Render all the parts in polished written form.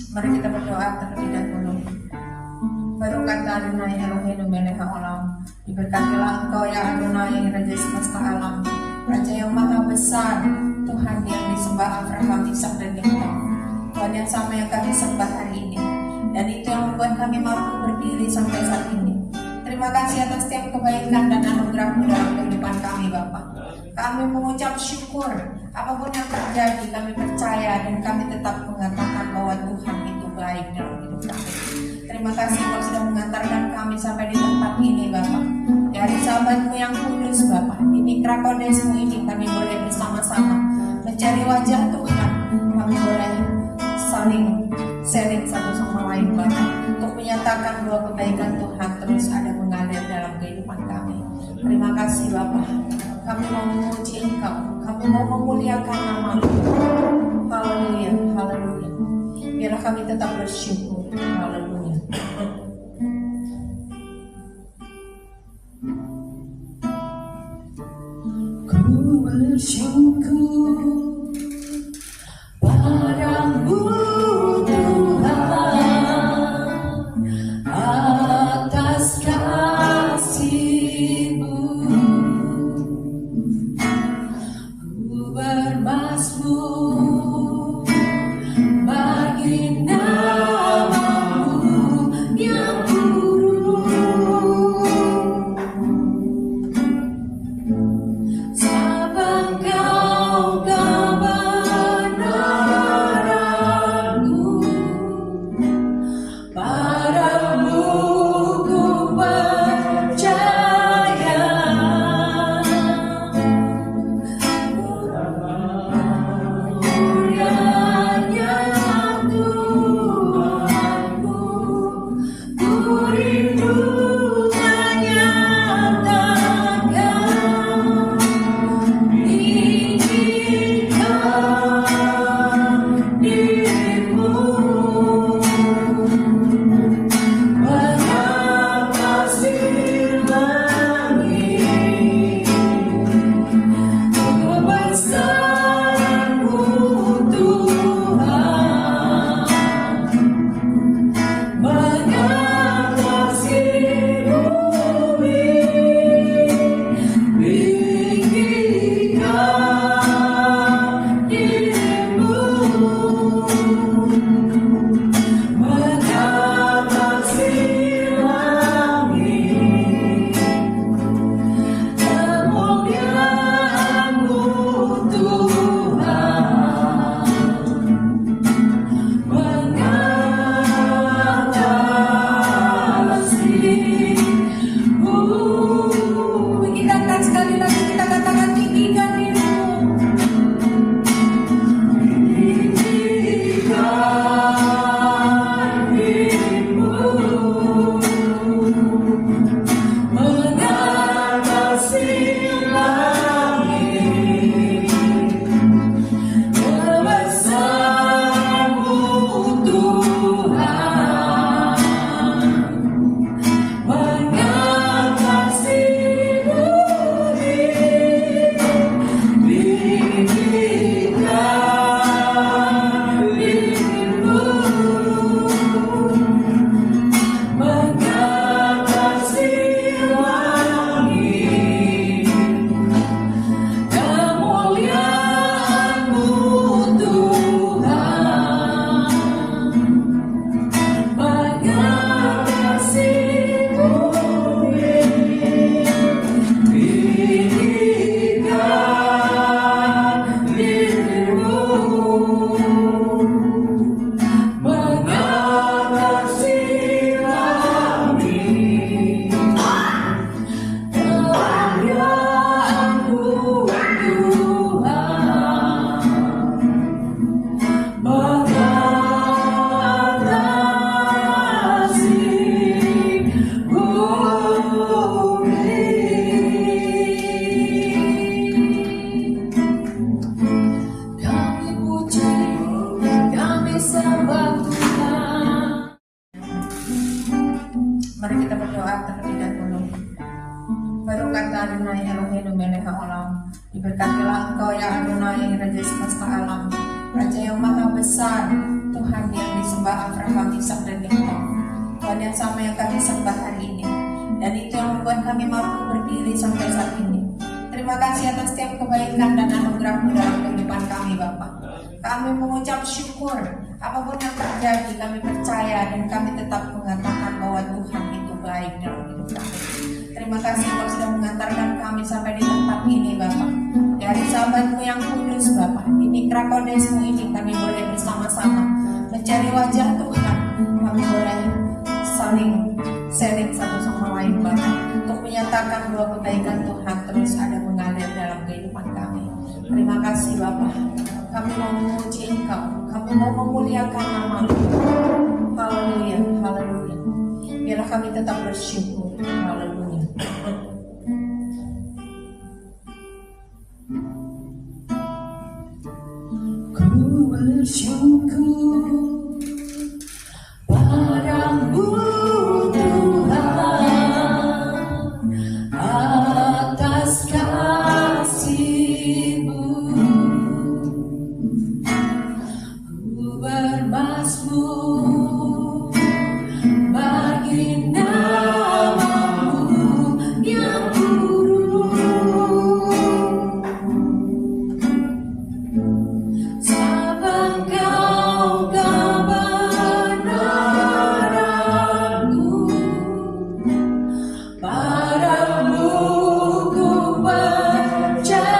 Mari kita berdoa terlebih dahulu. Barokah Adonai Eloheinu melech haolam. Diberkatilah Engkau ya Adonai, Raja semesta alam, Raja yang maha besar, Tuhan yang disembah Abraham, Ishak dan Yakub, Tuhan yang sama yang kami sembah hari ini, dan itu yang membuat kami mampu berdiri sampai saat ini. Terima kasih atas setiap kebaikan dan anugerah-Mu dalam kehidupan kami, Bapa. Kami mengucap syukur, apapun yang terjadi kami percaya dan kami tetap mengatakan bahwa Tuhan itu baik dalam hidup kami. Terima kasih Kau sudah mengantarkan kami sampai di tempat ini, Bapak. Dari sahabat-Mu yang kudus, Bapak, di Mitra Kodes-Mu ini kami boleh bersama-sama mencari wajah Tuhan. Kami boleh saling sharing satu sama lain, Bapak, untuk menyatakan bahwa kebaikan Tuhan terus ada mengalir dalam kehidupan kami. Terima kasih, Bapak. Kami mau memuji Engkau, kami mau memuliakan nama-Mu. Haleluya, haleluya. Biarlah kami tetap bersyukur. Haleluya. Ku bersyukur padamu Tuhan atas kasih-Mu. Ku bermazmur bagi nama-Mu yang buruk. Sabang Kau kebenaran-Mu, padamu ku percaya. Mulianya Tuhanmu, ku rindu menyatakan ingin dirimu. Mengatasi langit kebesaran-Mu Tuhan, mengatasi bumi tinggikan dirimu. Mengatasi langit kemuliaan-Mu Tuhan, mengatasi bumi. Kita akan sekali lagi kita katakan tinggikan dirimu. Tinggikan dirimu. Mengatasi langit kebesaran-Mu Tuhan, mengatasi bumi tinggikan dirimu. Mengatasi langit kemuliaan-Mu Tuhan, mengatasi bumi tinggikan dirimu. Mengatasi langit kemuliaan-Mu Tuhan, mengatasi bumi. Kami puji, kami sembah Tuhan. Mari kita berdoa terlebih dahulu. Barokah Adonai Eloheinu melech haolam. Diberkatilah Engkau ya Adonai, Raja semesta alam, Raja yang maha besar, Tuhan yang disembah Abraham, Ishak dan Yakub, Tuhan yang sama yang kami sembah hari ini, dan itu yang membuat kami mampu berdiri sampai saat ini. Terima kasih atas setiap kebaikan dan anugerah-Mu dalam kehidupan kami, Bapak. Kami mengucap syukur, apapun yang terjadi kami percaya dan kami tetap mengatakan bahwa Tuhan itu baik dalam hidup kami. Terima kasih Kau sudah mengantarkan kami sampai di tempat ini, Bapak. Dari sahabat-Mu yang kudus, Bapak, di Mitra Kodes-Mu ini kami boleh bersama-sama mencari wajah Tuhan. Kami boleh saling sharing satu sama lain, Bapak, untuk menyatakan bahwa kebaikan Tuhan terus ada mengalir dalam kehidupan kami. Terima kasih, Bapak. Kami mau memuji Engkau, kami mau memuliakan nama-Mu. Haleluya, haleluya. Biarlah kami tetap bersyukur. Haleluya. Ku bersyukur padamu Tuhan atas kasih-Mu. Ku bermazmur bagi nama-Mu yang buruk. Sabang Kau kebenaran-Mu, padamu ku percaya.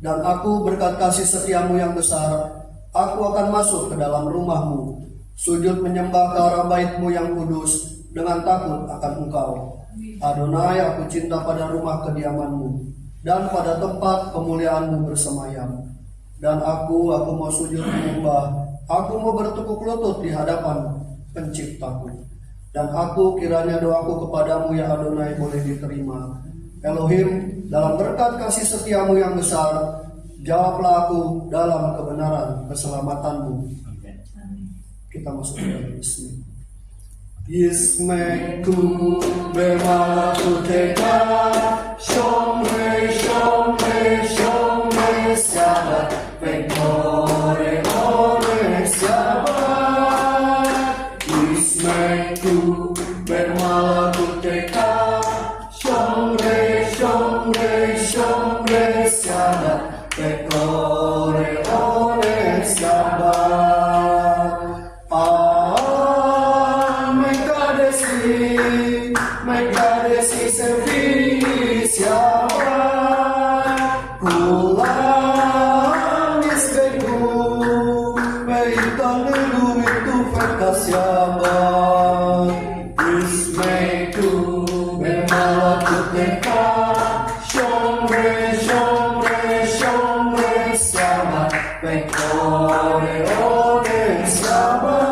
Dan aku berkat kasih setiamu yang besar, aku akan masuk ke dalam rumahmu, sujud menyembah ke arah baitmu yang kudus, dengan takut akan engkau. Adonai, aku cinta pada rumah kediamanmu, dan pada tempat kemuliaanmu bersemayam. Dan aku mau sujud menyembah, aku mau bertekuk lutut di hadapan penciptaku. Dan aku kiranya doaku kepadamu ya Adonai boleh diterima. Elohim, dalam berkat kasih setiamu yang besar, jawablah aku dalam kebenaran keselamatanmu. Kita masuk ke dalam Ismi. Yismeku bemalakuteka, shomre shomre shomre syabat, pekore ore syabat. Yismeku bemalakuteka, shomre shomre shomre syabat, pekore ore syabat. Mekadesi servis syabat, pulang istriku, berikan dulu itu verkas syabat. Ismeku bemalakuteka, shomre shomre shomre syabat, pekore ore syabat.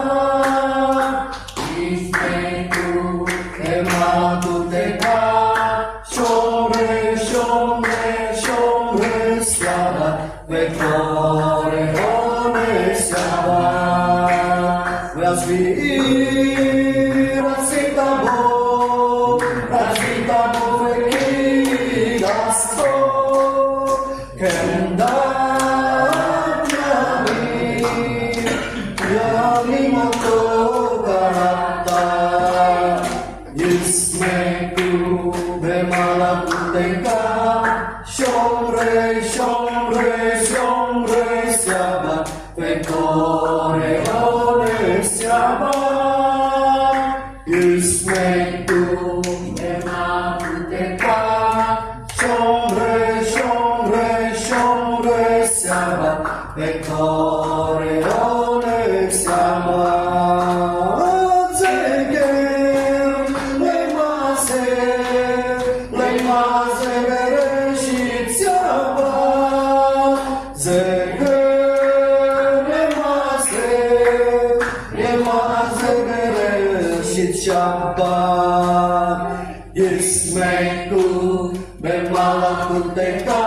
Ismeku bemalakuteka, shomre shomre shomre syabat, pekore ore syabat. Rasitabo vekidasto, kendak yami moto karata. Yismeku bemalakuteka, shomre shomre shomre syabat, pekore ore syabat. Yismeku bemalakuteka, shomre shomre shomre syabat, pekore ore syabat. Syabat. Yismeku bemalakuteka,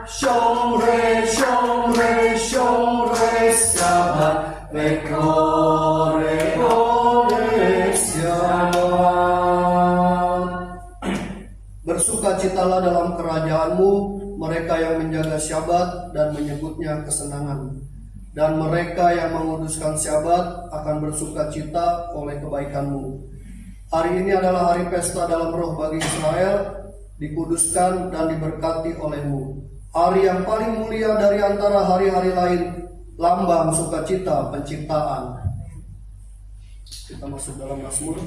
shomre shomre shomre syabat, pekore ore syabat. Bersukacitalah dalam kerajaanmu mereka yang menjaga syabat dan menyebutnya kesenangan. Dan mereka yang menguduskan syabat akan bersukacita oleh kebaikanmu. Hari ini adalah hari pesta dalam roh bagi Israel, dikuduskan dan diberkati olehmu. Hari yang paling mulia dari antara hari-hari lain, lambang sukacita penciptaan. Kita masuk dalam Mazmur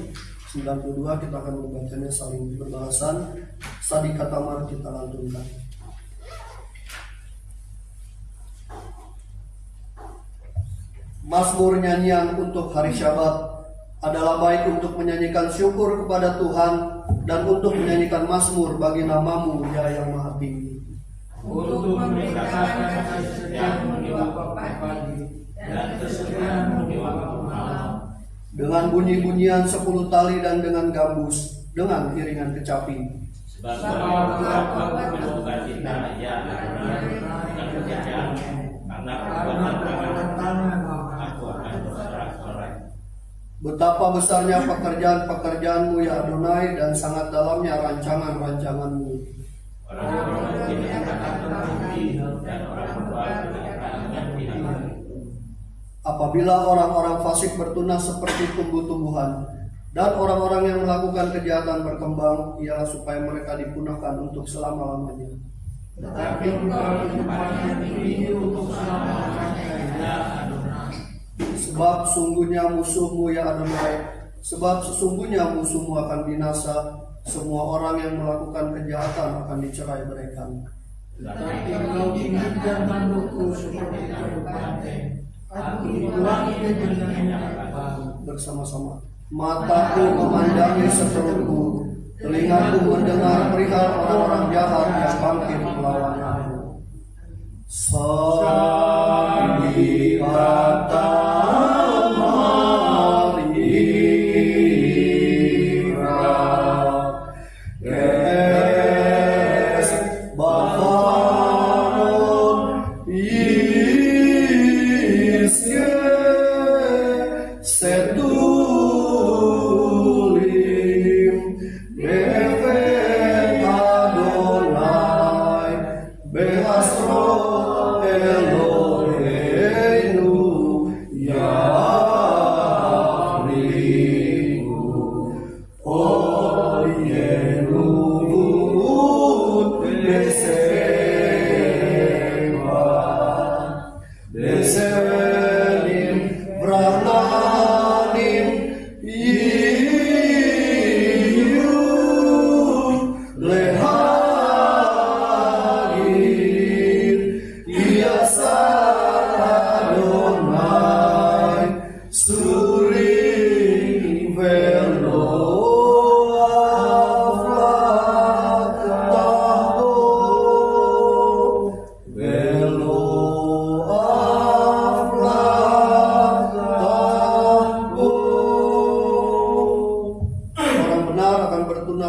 92, kita akan membacanya saling berbalasan. Sadika Tamar kita lantunkan. Mazmur nyanyian untuk hari Syabat adalah baik untuk menyanyikan syukur kepada Tuhan dan untuk menyanyikan mazmur bagi namamu ya yang maha tinggi. Untuk memberitakan kasih setiamu di waktu pagi dan kesetiamu di waktu malam. Dengan bunyi-bunyian 10 tali dan dengan gambus, dengan iringan kecapi. Sebab aku bersuka cita ya dan kerjaanmu, karena perbuatan tanganmu aku akan bersorak-sorai. Betapa besarnya pekerjaan-pekerjaanmu ya Adonai, dan sangat dalamnya rancangan-rancanganmu. Orang-orang tidak akan terhenti dan orang berbuat tidak akan dihapus. Apabila orang-orang fasik bertunas seperti tumbuh-tumbuhan, dan orang-orang yang melakukan kejahatan berkembang, ialah supaya mereka dipunahkan untuk selama-lamanya. Tetapi engkau di tempat yang tinggi untuk selama-lamanya ya Adonai. Sebab sesungguhnya musuhmu akan binasa, semua orang yang melakukan kejahatan akan dicerai beraikan. Tetapi Engkau tinggikan tandukku seperti tanduk banteng. Aku dikurangi dengan minyak baru. Bersama-sama. Mataku memandangi sekelilingku, telingaku mendengar perihal orang-orang jahat yang bangkit melawan aku. Sandi kata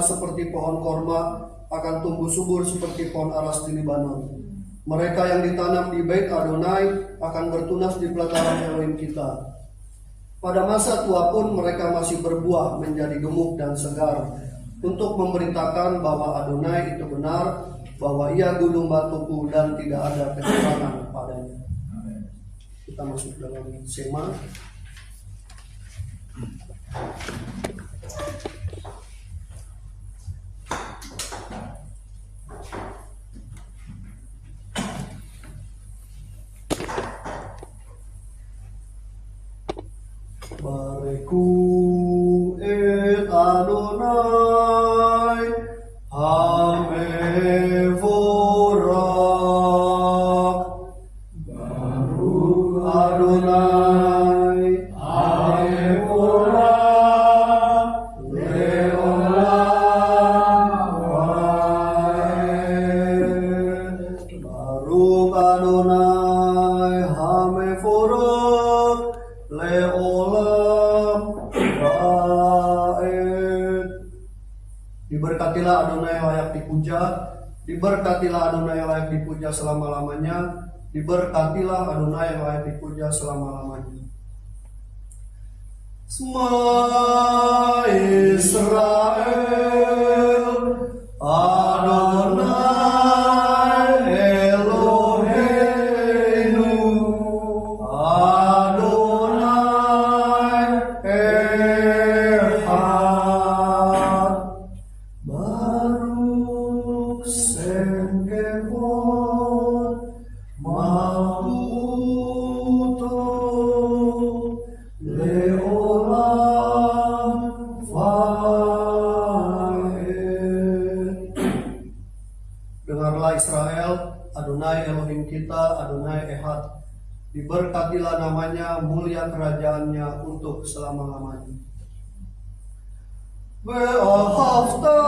seperti pohon korma, akan tumbuh subur seperti pohon aras di Libanon. Mereka yang ditanam di Bait Adonai akan bertunas di pelataran Elohim kita. Pada masa tua pun mereka masih berbuah menjadi gemuk dan segar, untuk memberitakan bahwa Adonai itu benar, bahwa Ia gunung batuku dan tidak ada kekurangan padanya. Kita masuk dalam Sema. Bareku et Adonai, Hamevorak. Baruch Adonai, Hamevorak, Leolam Vaed. Baruch Adonai, Hamevorak, Leolam Vaed. Diberkatilah Adonai layak dipuja, diberkatilah Adonai layak dipuja selama-lamanya, diberkatilah Adonai layak dipuja selama-lamanya. Shema Israel, Adonai Eloheinu, Adonai Echad. Baruch Shem Kevod Malkuto Leolam Vaed. Dengarlah Israel, Adonai Elohim kita, Adonai Echad. Diberkatilah namanya, mulia kerajaannya untuk selama-lamanya. Ve'ahavta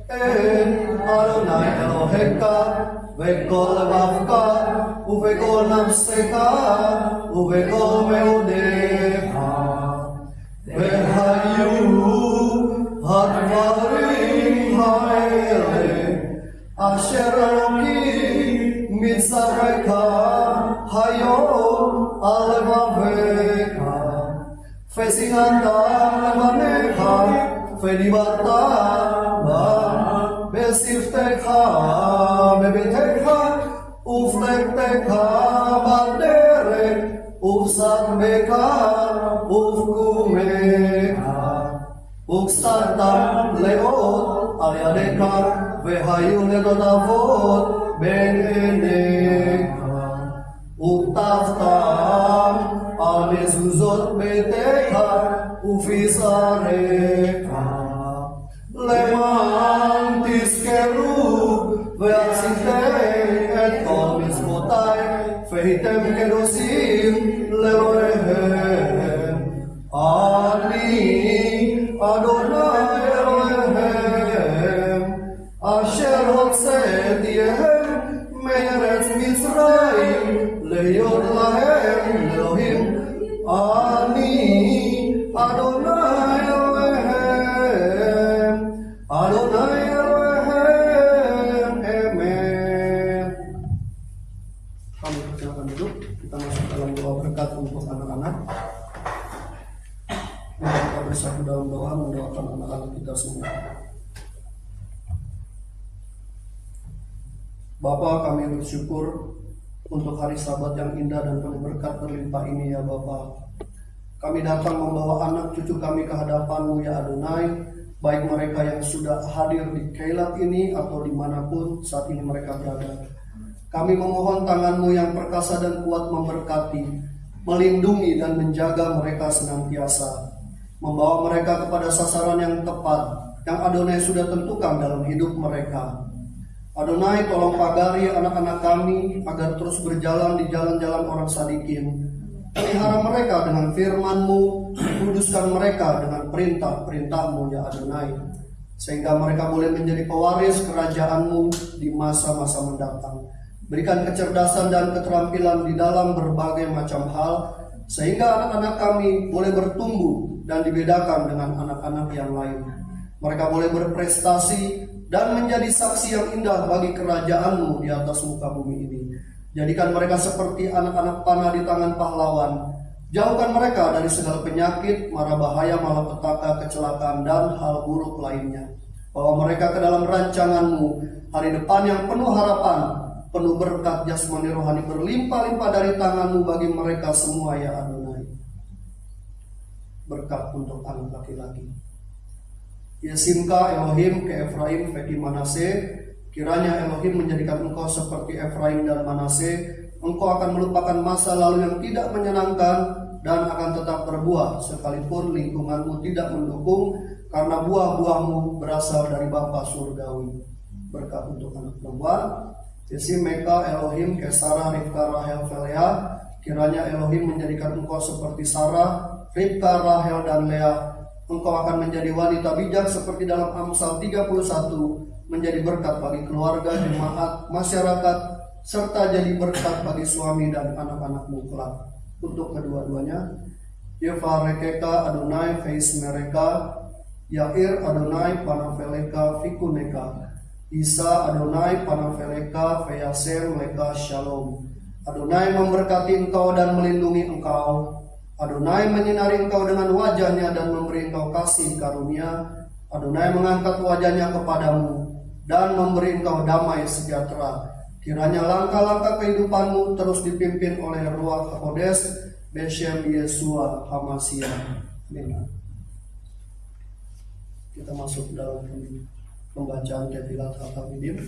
et Adonai Eloheka ve'kol levavka uve'kol nafseka uve'kol meudecha ve'hayu hadvarim ha'ele asher Eloki mitzareka hayom al levaveka ve'singata levanecha ve'dibata besiftecha bebetecha uflektecha baderek ufsakbeka ufkumecha uksatam leot al yadeka ve'hayu ledodavot ben enecha uktaftam al mezuzot betecha ufisareka leman tiskeru ועשיתם את כל מצוותיי, והייתם קדושים לאלוהיהם. אני אדוני אלוהיהם, אשר הוצאתיהם מארץ מצרים, להיות להם אלוהים. אני אדוני אלוהיהם, אדוני אלוהיהם, amen. Kami persilakan duduk, kita masuk dalam doa berkat untuk anak-anak. Kita bersatu dalam doa mendoakan anak-anak kita semua. Bapa, kami bersyukur untuk hari Sabat yang indah dan penuh berkat berlimpah ini ya Bapa. Kami datang membawa anak cucu kami ke hadapan-Mu ya Adonai, baik mereka yang sudah hadir di Keilat ini atau dimanapun saat ini mereka berada. Kami memohon tangan-Mu yang perkasa dan kuat memberkati, melindungi dan menjaga mereka senantiasa, membawa mereka kepada sasaran yang tepat yang Adonai sudah tentukan dalam hidup mereka. Adonai, tolong pagari anak-anak kami agar terus berjalan di jalan-jalan orang sadikin. Pelihara mereka dengan firman-Mu, kuduskan mereka dengan perintah-perintah-Mu ya Adonai, sehingga mereka boleh menjadi pewaris kerajaan-Mu di masa-masa mendatang. Berikan kecerdasan dan keterampilan di dalam berbagai macam hal, sehingga anak-anak kami boleh bertumbuh dan dibedakan dengan anak-anak yang lain. Mereka boleh berprestasi dan menjadi saksi yang indah bagi kerajaan-Mu di atas muka bumi ini. Jadikan mereka seperti anak-anak panah di tangan pahlawan. Jauhkan mereka dari segala penyakit, mara bahaya, malapetaka, kecelakaan, dan hal buruk lainnya. Bawa mereka ke dalam rancangan-Mu, hari depan yang penuh harapan, penuh berkat jasmani rohani berlimpah-limpah dari tangan-Mu bagi mereka semua ya Adonai. Berkat untuk anak laki-laki. Yesimka Elohim ke Efraim Veki Manase, kiranya Elohim menjadikan engkau seperti Efraim dan Manase. Engkau akan melupakan masa lalu yang tidak menyenangkan dan akan tetap berbuah sekalipun lingkunganmu tidak mendukung, karena buah-buahmu berasal dari Bapa Surgawi. Berkat untuk anak perempuan. Yesimeka Elohim ke Sarah Rivka Rahel Velea, kiranya Elohim menjadikan engkau seperti Sarah, Rivka, Rahel dan Lea. Engkau akan menjadi wanita bijak seperti dalam Amsal 31, menjadi berkat bagi keluarga, jemaat, masyarakat, serta jadi berkat bagi suami dan anak-anakmu kelak. Untuk kedua-duanya, Yevarekeka Adonai Feis Mereka, Yair Adonai Panaveleka Fikuneka, Isa Adonai Panaveleka Feyasem Leka Shalom. Adonai memberkati engkau dan melindungi engkau. Adonai menyinari engkau dengan wajahnya dan memberi engkau kasih karunia. Adonai mengangkat wajahnya kepadamu dan memberi engkau damai sejahtera. Kiranya langkah-langkah kehidupanmu terus dipimpin oleh Ruach HaKodes, Beshem Yesua HaMashiach. Amin. Kita masuk dalam pembacaan Kefilat Hatamidim.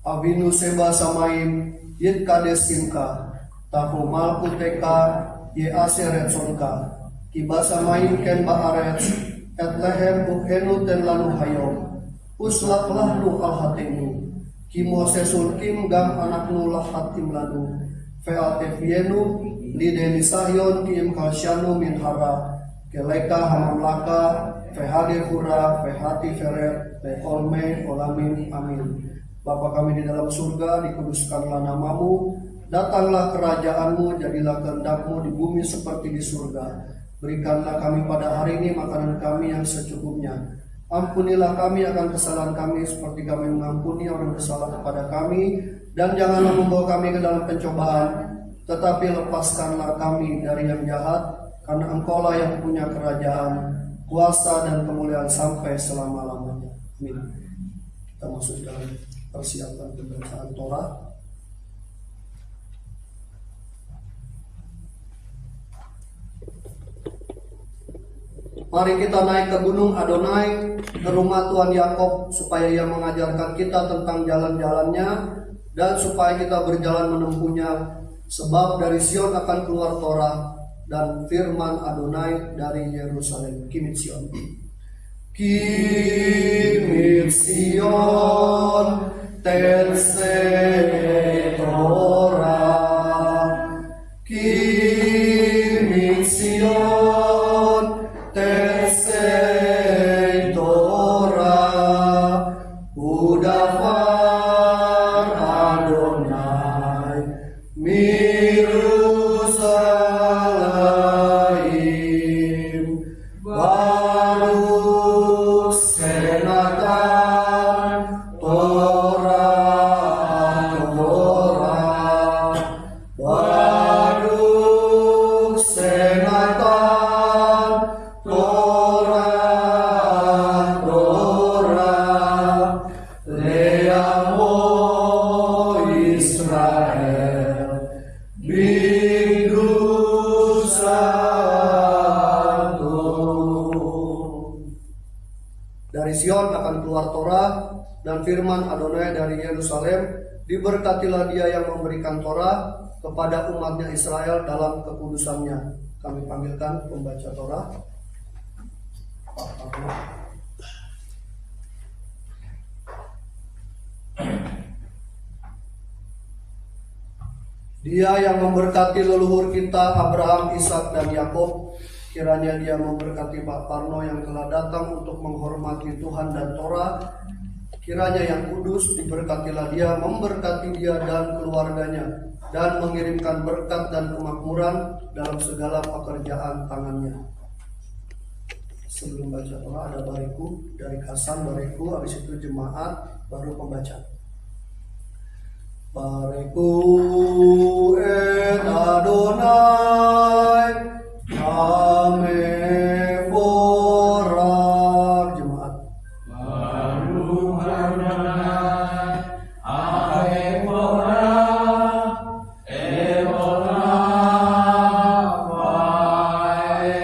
Avinu Seba Samaim Yit Kades Imka Tahu Malputeka Ye Aseret Sonka Kiba Samaim Ken Baaret Et Lehem Ukhenu Ten Lanu Hayom Uslak Lahnu Alhatenu Kimo Sesul Kim Gam Anaknu Lahatim Lanu Featefienu Lideni Sahyon Kim Kalsyanu Min Hara Keleka Hamamlaka Fehade Hura Fehati Feret Feholme Olamin Amin. Bapa kami di dalam surga, dikuduskanlah namamu, datanglah kerajaanmu, jadilah kehendak-Mu di bumi seperti di surga. Berikanlah kami pada hari ini makanan kami yang secukupnya. Ampunilah kami akan kesalahan kami seperti kami mengampuni orang bersalah kepada kami, dan janganlah membawa kami ke dalam pencobaan, tetapi lepaskanlah kami dari yang jahat, karena Engkaulah yang punya kerajaan, kuasa dan kemuliaan sampai selama-lamanya. Amin. Kita masuk dalam persiapan pembacaan Torah. Mari kita naik ke gunung Adonai, ke rumah Tuhan Yakob, supaya Ia mengajarkan kita tentang jalan-jalannya dan supaya kita berjalan menempuhnya. Sebab dari Sion akan keluar Torah, dan firman Adonai dari Yerusalem. Kimit Sion. Kimit Sion terse Torah. Kimit Sion terse Torah. Udafar Adonai Mirusalaim. Baruch Senatan Torah Torah. Baruch Senatan Torah Torah. Leamo Israel Minggu satu. Dari Sion akan keluar Torah dan firman Adonai dari Yerusalem. Diberkatilah dia yang memberikan Torah kepada umatnya Israel dalam kekudusannya. Kami panggilkan pembaca Torah, Pak Arno. Dia yang memberkati leluhur kita Abraham, Ishak, dan Yakub. Kiranya dia memberkati Pak Parno yang telah datang untuk menghormati Tuhan dan Torah. Kiranya yang kudus diberkatilah dia, memberkati dia dan keluarganya, dan mengirimkan berkat dan kemakmuran dalam segala pekerjaan tangannya. Sebelum baca Torah ada bariku dari Hasan, bariku, habis itu jemaat, baru pembaca. Bariku et Adonai Ame Borak. Jemaat. Baruch Adonai Eborah Eborah Wae.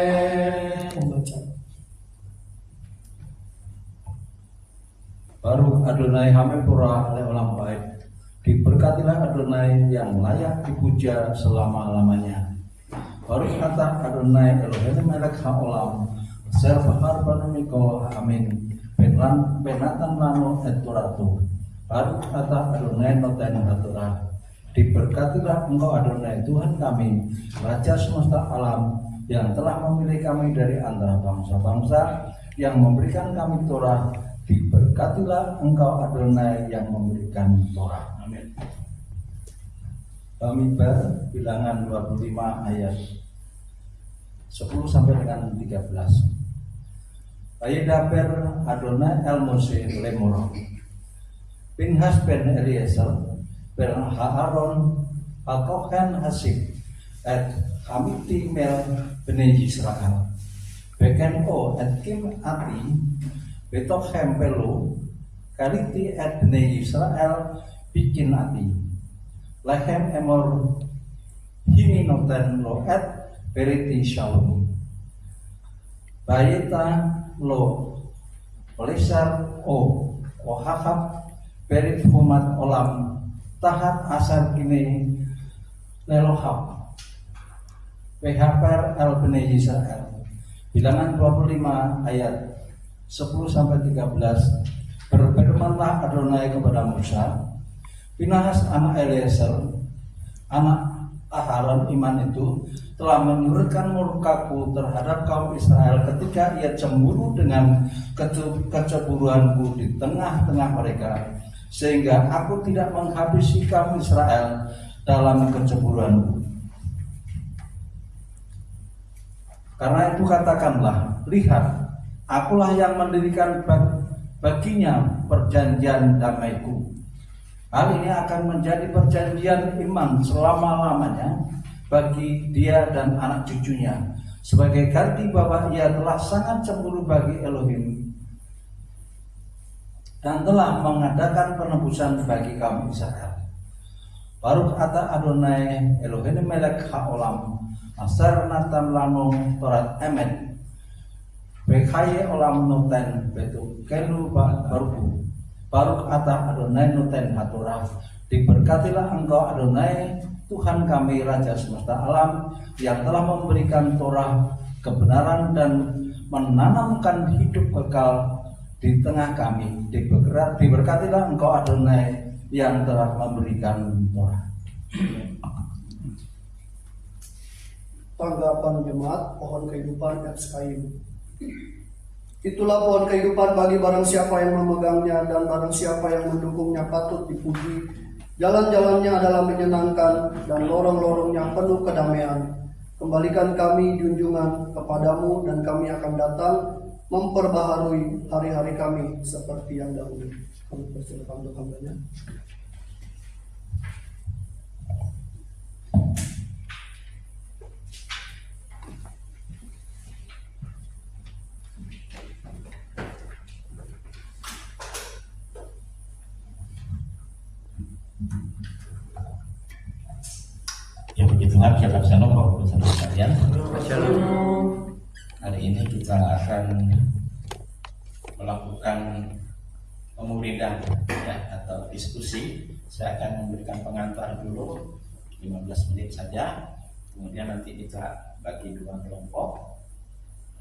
Pembaca. Baruch Adonai Hamepura leolam baik. Diberkatilah Adonai yang layak dipuja selama-lamanya. Baruch atah Adonai Eloheinu melech haolam. Servahar panumiko amin. Penatan lano et toratu. Baruch atah Adonai noten hatorah. Diberkatilah Engkau Adonai Tuhan kami, Raja semesta alam, yang telah memilih kami dari antara bangsa-bangsa, yang memberikan kami Torah. Diberkatilah Engkau Adonai yang memberikan Torah. Amin. Bamidbar bilangan 25 ayat 10 sampai dengan 13. Vayedaber Adonai el Mose lemoro. Pinhas ben Eliezer ben Haaron hakohen hasib et hamiti mel bene Yisrael. Beken o et kim ati betokhem pelu kaliti et bene Yisrael bikin ati. Lehem emor hini noten lo et beriti shalom. Bayeta lo Lesar o Ohahab berit humat olam tahat asar kini lelohab PHPR el bene Yisrael. Bilangan 25 ayat 10 sampai 13. Berfirmanlah Adonai kepada Musa, Pinhas anak Eliezer, anak Aharon iman itu telah menyurutkan murkaku terhadap kaum Israel ketika ia cemburu dengan kecemburuanku di tengah-tengah mereka, sehingga aku tidak menghabisi kaum Israel dalam kecemburuanku. Karena itu katakanlah, lihat, akulah yang mendirikan baginya perjanjian damaiku. Hal ini akan menjadi perjanjian iman selama-lamanya bagi dia dan anak cucunya, sebagai ganti bahwa ia telah sangat cemburu bagi Elohim dan telah mengadakan penebusan bagi kaum Israel. Baruch atah Adonai Eloheinu melech haolam asar natan lano torat emet bekaye olam noten betu kenu baruku. Baruch atah Adonai noten hatorah. Diberkatilah Engkau Adonai Tuhan kami Raja semesta alam yang telah memberikan Torah kebenaran dan menanamkan hidup kekal di tengah kami. Diberkatilah Engkau Adonai yang telah memberikan Torah. Tanggapan jemaat pohon kehidupan FSKIM. Itulah pohon kehidupan bagi barang siapa yang memegangnya dan barang siapa yang mendukungnya patut dipuji. Jalan-jalannya adalah menyenangkan dan lorong-lorongnya penuh kedamaian. Kembalikan kami junjungan kepadamu dan kami akan datang memperbaharui hari-hari kami seperti yang dahulu. Kami persilakan untuk hambanya. Ya puji Tuhan, shalom shalom Bapak Ibu sekalian. Hari ini kita akan melakukan pemuridan ya, atau diskusi. Saya akan memberikan pengantar dulu 15 menit saja. Kemudian nanti kita bagi dua kelompok.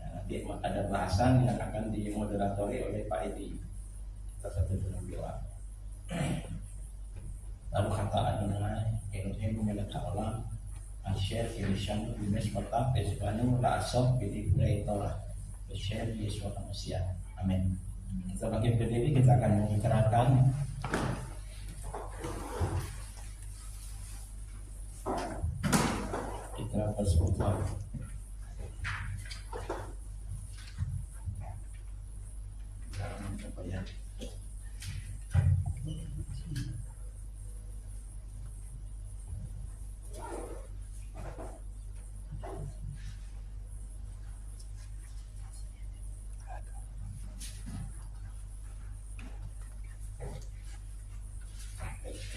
Ya, nanti ada bahasan yang akan dimoderatori oleh Pak Edi. Kita satu dengan doa. Lalu kata Adonai, Elohim melek haolam, Asher Kirishanu Bimes Kota Pesbanu Rasok Bidi Pulai Torah, Asher Yesua Manusia. Amin. Kita bagi berdiri, kita akan mengikrarkan ikrar persekutuan.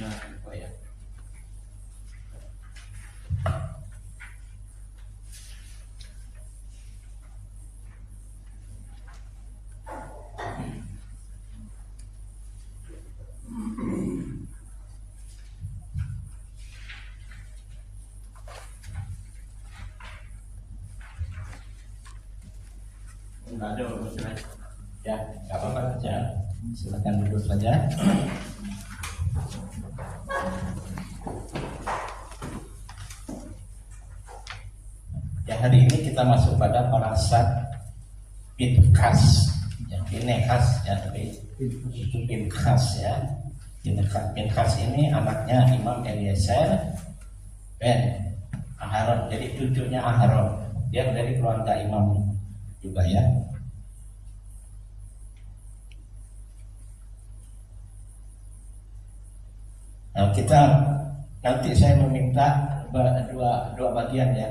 Apa ya? Ada ya, nggak apa-apa saja. Silakan duduk saja. Ya, hari ini kita masuk pada parasat Pinkhas. Ya, Pinkhas ya, tapi itu Pinkhas ya. Pinkhas ini anaknya Imam Eliezer ben Aharon. Jadi cucunya Aharon. Dia dari keluarga Imam juga ya. Nah, kita nanti saya meminta dua bagian ya.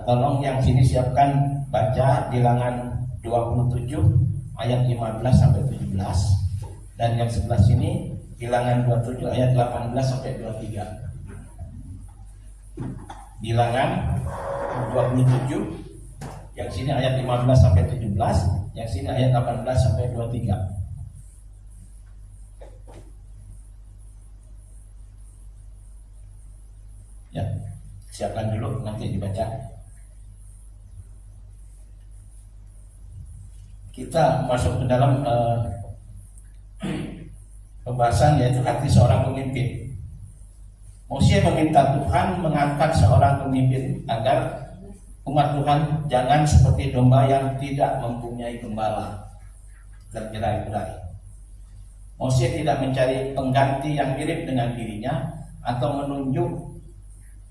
Tolong yang sini siapkan baca bilangan 27 ayat 15 sampai 17 dan yang sebelah sini bilangan 27 ayat 18 sampai 23. Bilangan 27 yang sini ayat 15 sampai 17, yang sini ayat 18 sampai 23. Ya, siapkan dulu nanti dibaca. Kita masuk ke dalam pembahasan yaitu hati seorang pemimpin. Moshe meminta Tuhan mengangkat seorang pemimpin agar umat Tuhan jangan seperti domba yang tidak mempunyai gembala, tercerai-berai. Moshe tidak mencari pengganti yang mirip dengan dirinya atau menunjuk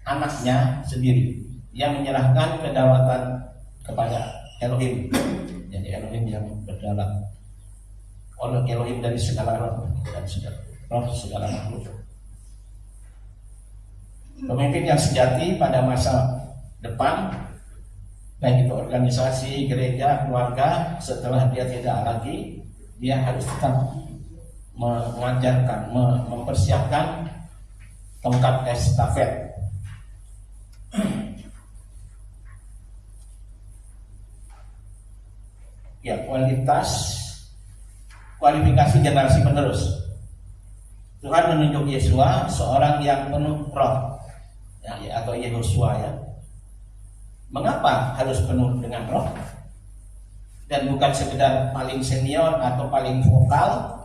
anaknya sendiri. Dia menyerahkan kedaulatan kepada Elohim. Jadi Elohim yang berdalam. Oleh Elohim dari segala roh dan segala makhluk. Pemimpin yang sejati pada masa depan, baik itu organisasi, gereja, keluarga, setelah dia tidak lagi, dia harus tetap mengajarkan, mempersiapkan tongkat estafet. Ya, kualifikasi generasi penerus. Tuhan menunjuk Yesua seorang yang penuh roh. atau Yehosua ya. Mengapa harus penuh dengan roh? Dan bukan sekedar paling senior atau paling vokal,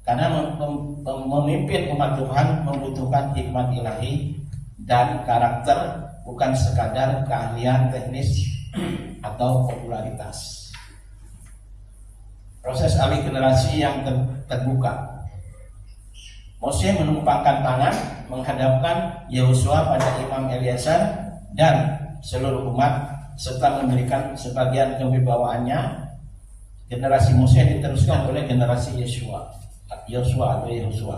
karena memimpin umat Tuhan membutuhkan hikmat ilahi dan karakter, bukan sekadar keahlian teknis atau popularitas. Proses alih generasi yang terbuka. Mose menumpangkan tangan menghadapkan Yehosua pada Imam Eleazar dan seluruh umat, serta memberikan sebagian kewibawaannya. Generasi Mose diteruskan oleh generasi Yosua.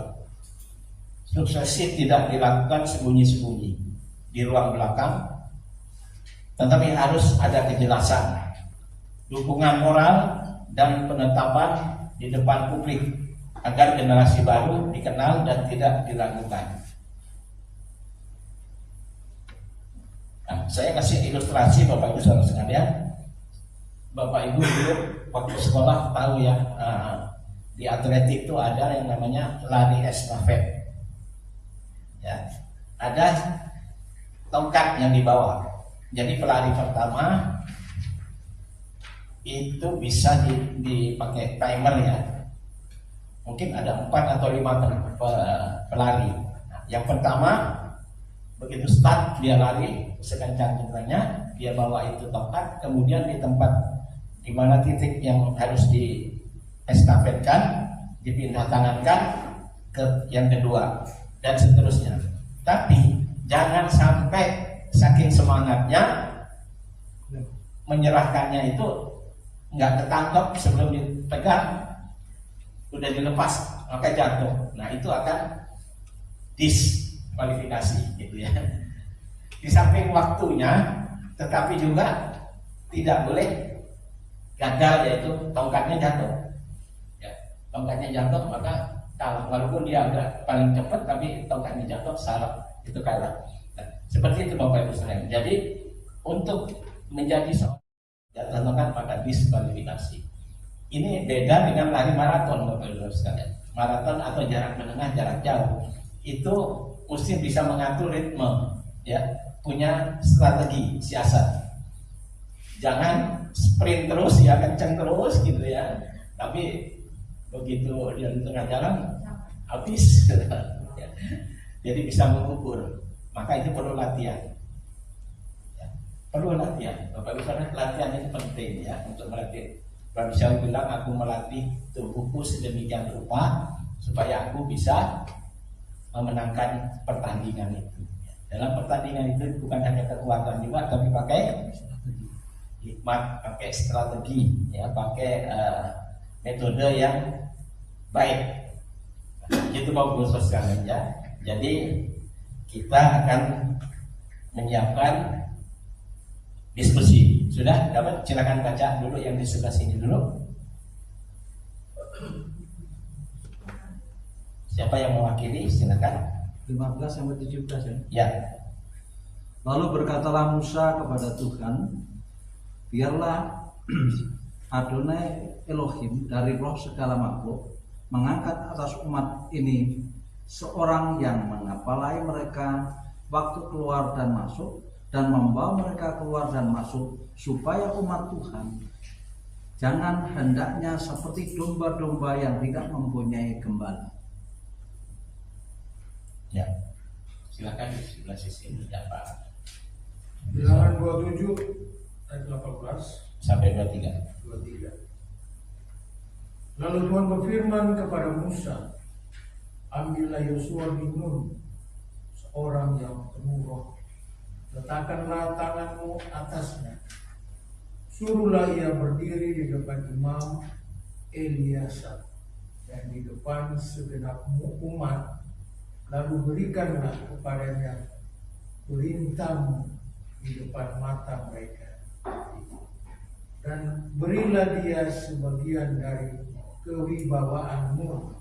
Suksesi tidak dilakukan sembunyi-sembunyi di ruang belakang, tetapi harus ada kejelasan, dukungan moral dan penetapan di depan publik agar generasi baru dikenal dan tidak diragukan. Nah, saya kasih ilustrasi Bapak Ibu saudara sekalian. Bapak Ibu dulu waktu sekolah tahu ya, di atletik itu ada yang namanya lari estafet. Ya, ada tongkat yang dibawa. Jadi pelari pertama itu bisa dipakai timer ya. Mungkin ada 4 atau 5 pelari. Nah, yang pertama begitu start dia lari sekencang-kencangnya, dia bawa itu tongkat, kemudian di tempat di mana titik yang harus di estafetkan dipindah tangankan ke yang kedua dan seterusnya. Tapi jangan sampai saking semangatnya menyerahkannya itu nggak ketangkep sebelum dipegang, udah dilepas maka jatuh. Nah itu akan diskualifikasi gitu ya. Di samping waktunya, tetapi juga tidak boleh gagal, yaitu tongkatnya jatuh. Ya, tongkatnya jatuh maka kalah, walaupun dia agak paling cepat tapi tongkatnya jatuh salah, itu kalah. Nah, seperti itu Bapak Ibu sekalian. Jadi untuk menjadi seorang jatuh tongkat maka diskualifikasi. Ini beda dengan lari maraton Bapak Ibu sekalian. Maraton atau jarak menengah, jarak jauh itu mesti bisa mengatur ritme, ya, punya strategi, siasat. Jangan sprint terus ya, kenceng terus gitu ya. Tapi begitu dia di tengah jalan habis. Ya. Jadi bisa mengukur. Maka itu perlu latihan. Ya. Perlu latihan. Bapak Ibu sekalian, latihan itu penting ya untuk melatih. Rabbi Syawal bilang, aku melatih tubuhku sedemikian rupa supaya aku bisa memenangkan pertandingan itu. Dalam pertandingan itu bukan hanya kekuatan juga, tapi pakai hikmat, pakai strategi, ya, pakai metode yang baik. Itu Bapak Ibu sekalian ya. Jadi kita akan menyiapkan diskusi. Sudah dapat? Silakan baca dulu yang di sebelah sini dulu. Siapa yang mewakili? Silakan. 15-17 Ya. ya. Lalu berkatalah Musa kepada Tuhan, biarlah Adonai Elohim dari roh segala makhluk mengangkat atas umat ini seorang yang mengapalai mereka waktu keluar dan masuk, dan membawa mereka keluar dan masuk, supaya umat Tuhan jangan hendaknya seperti domba-domba yang tidak mempunyai gembala. Ya. Silakan di sebelah sisi ini Pak. Bilangan 27 ayat 18 Sampai 23. Lalu Tuhan berfirman kepada Musa, ambillah Yosua bin Nun, seorang yang penuh roh, letakkanlah tanganmu atasnya, suruhlah ia berdiri di depan Imam Eleazar dan di depan segenap umat, lalu berikanlah kepadanya perintahmu di depan mata mereka, dan berilah dia sebagian dari kewibawaanmu,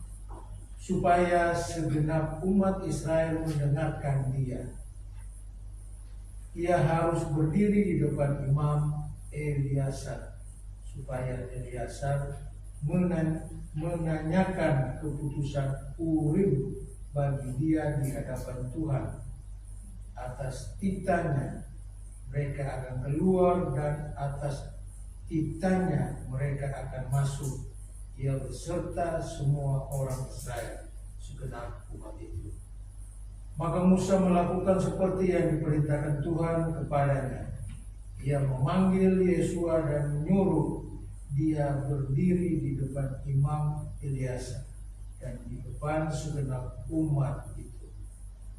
supaya segenap umat Israel mendengarkan dia. Ia harus berdiri di depan Imam Eleazar, supaya Eleazar menanyakan keputusan Urim bagi dia di hadapan Tuhan, atas titanya mereka akan keluar, dan atas titanya mereka akan masuk, ia beserta semua orang Israel segenap umat itu. Maka Musa melakukan seperti yang diperintahkan Tuhan kepadanya. Ia memanggil Yesua dan menyuruh dia berdiri di depan Imam Eleazar dan di depan segenap umat itu.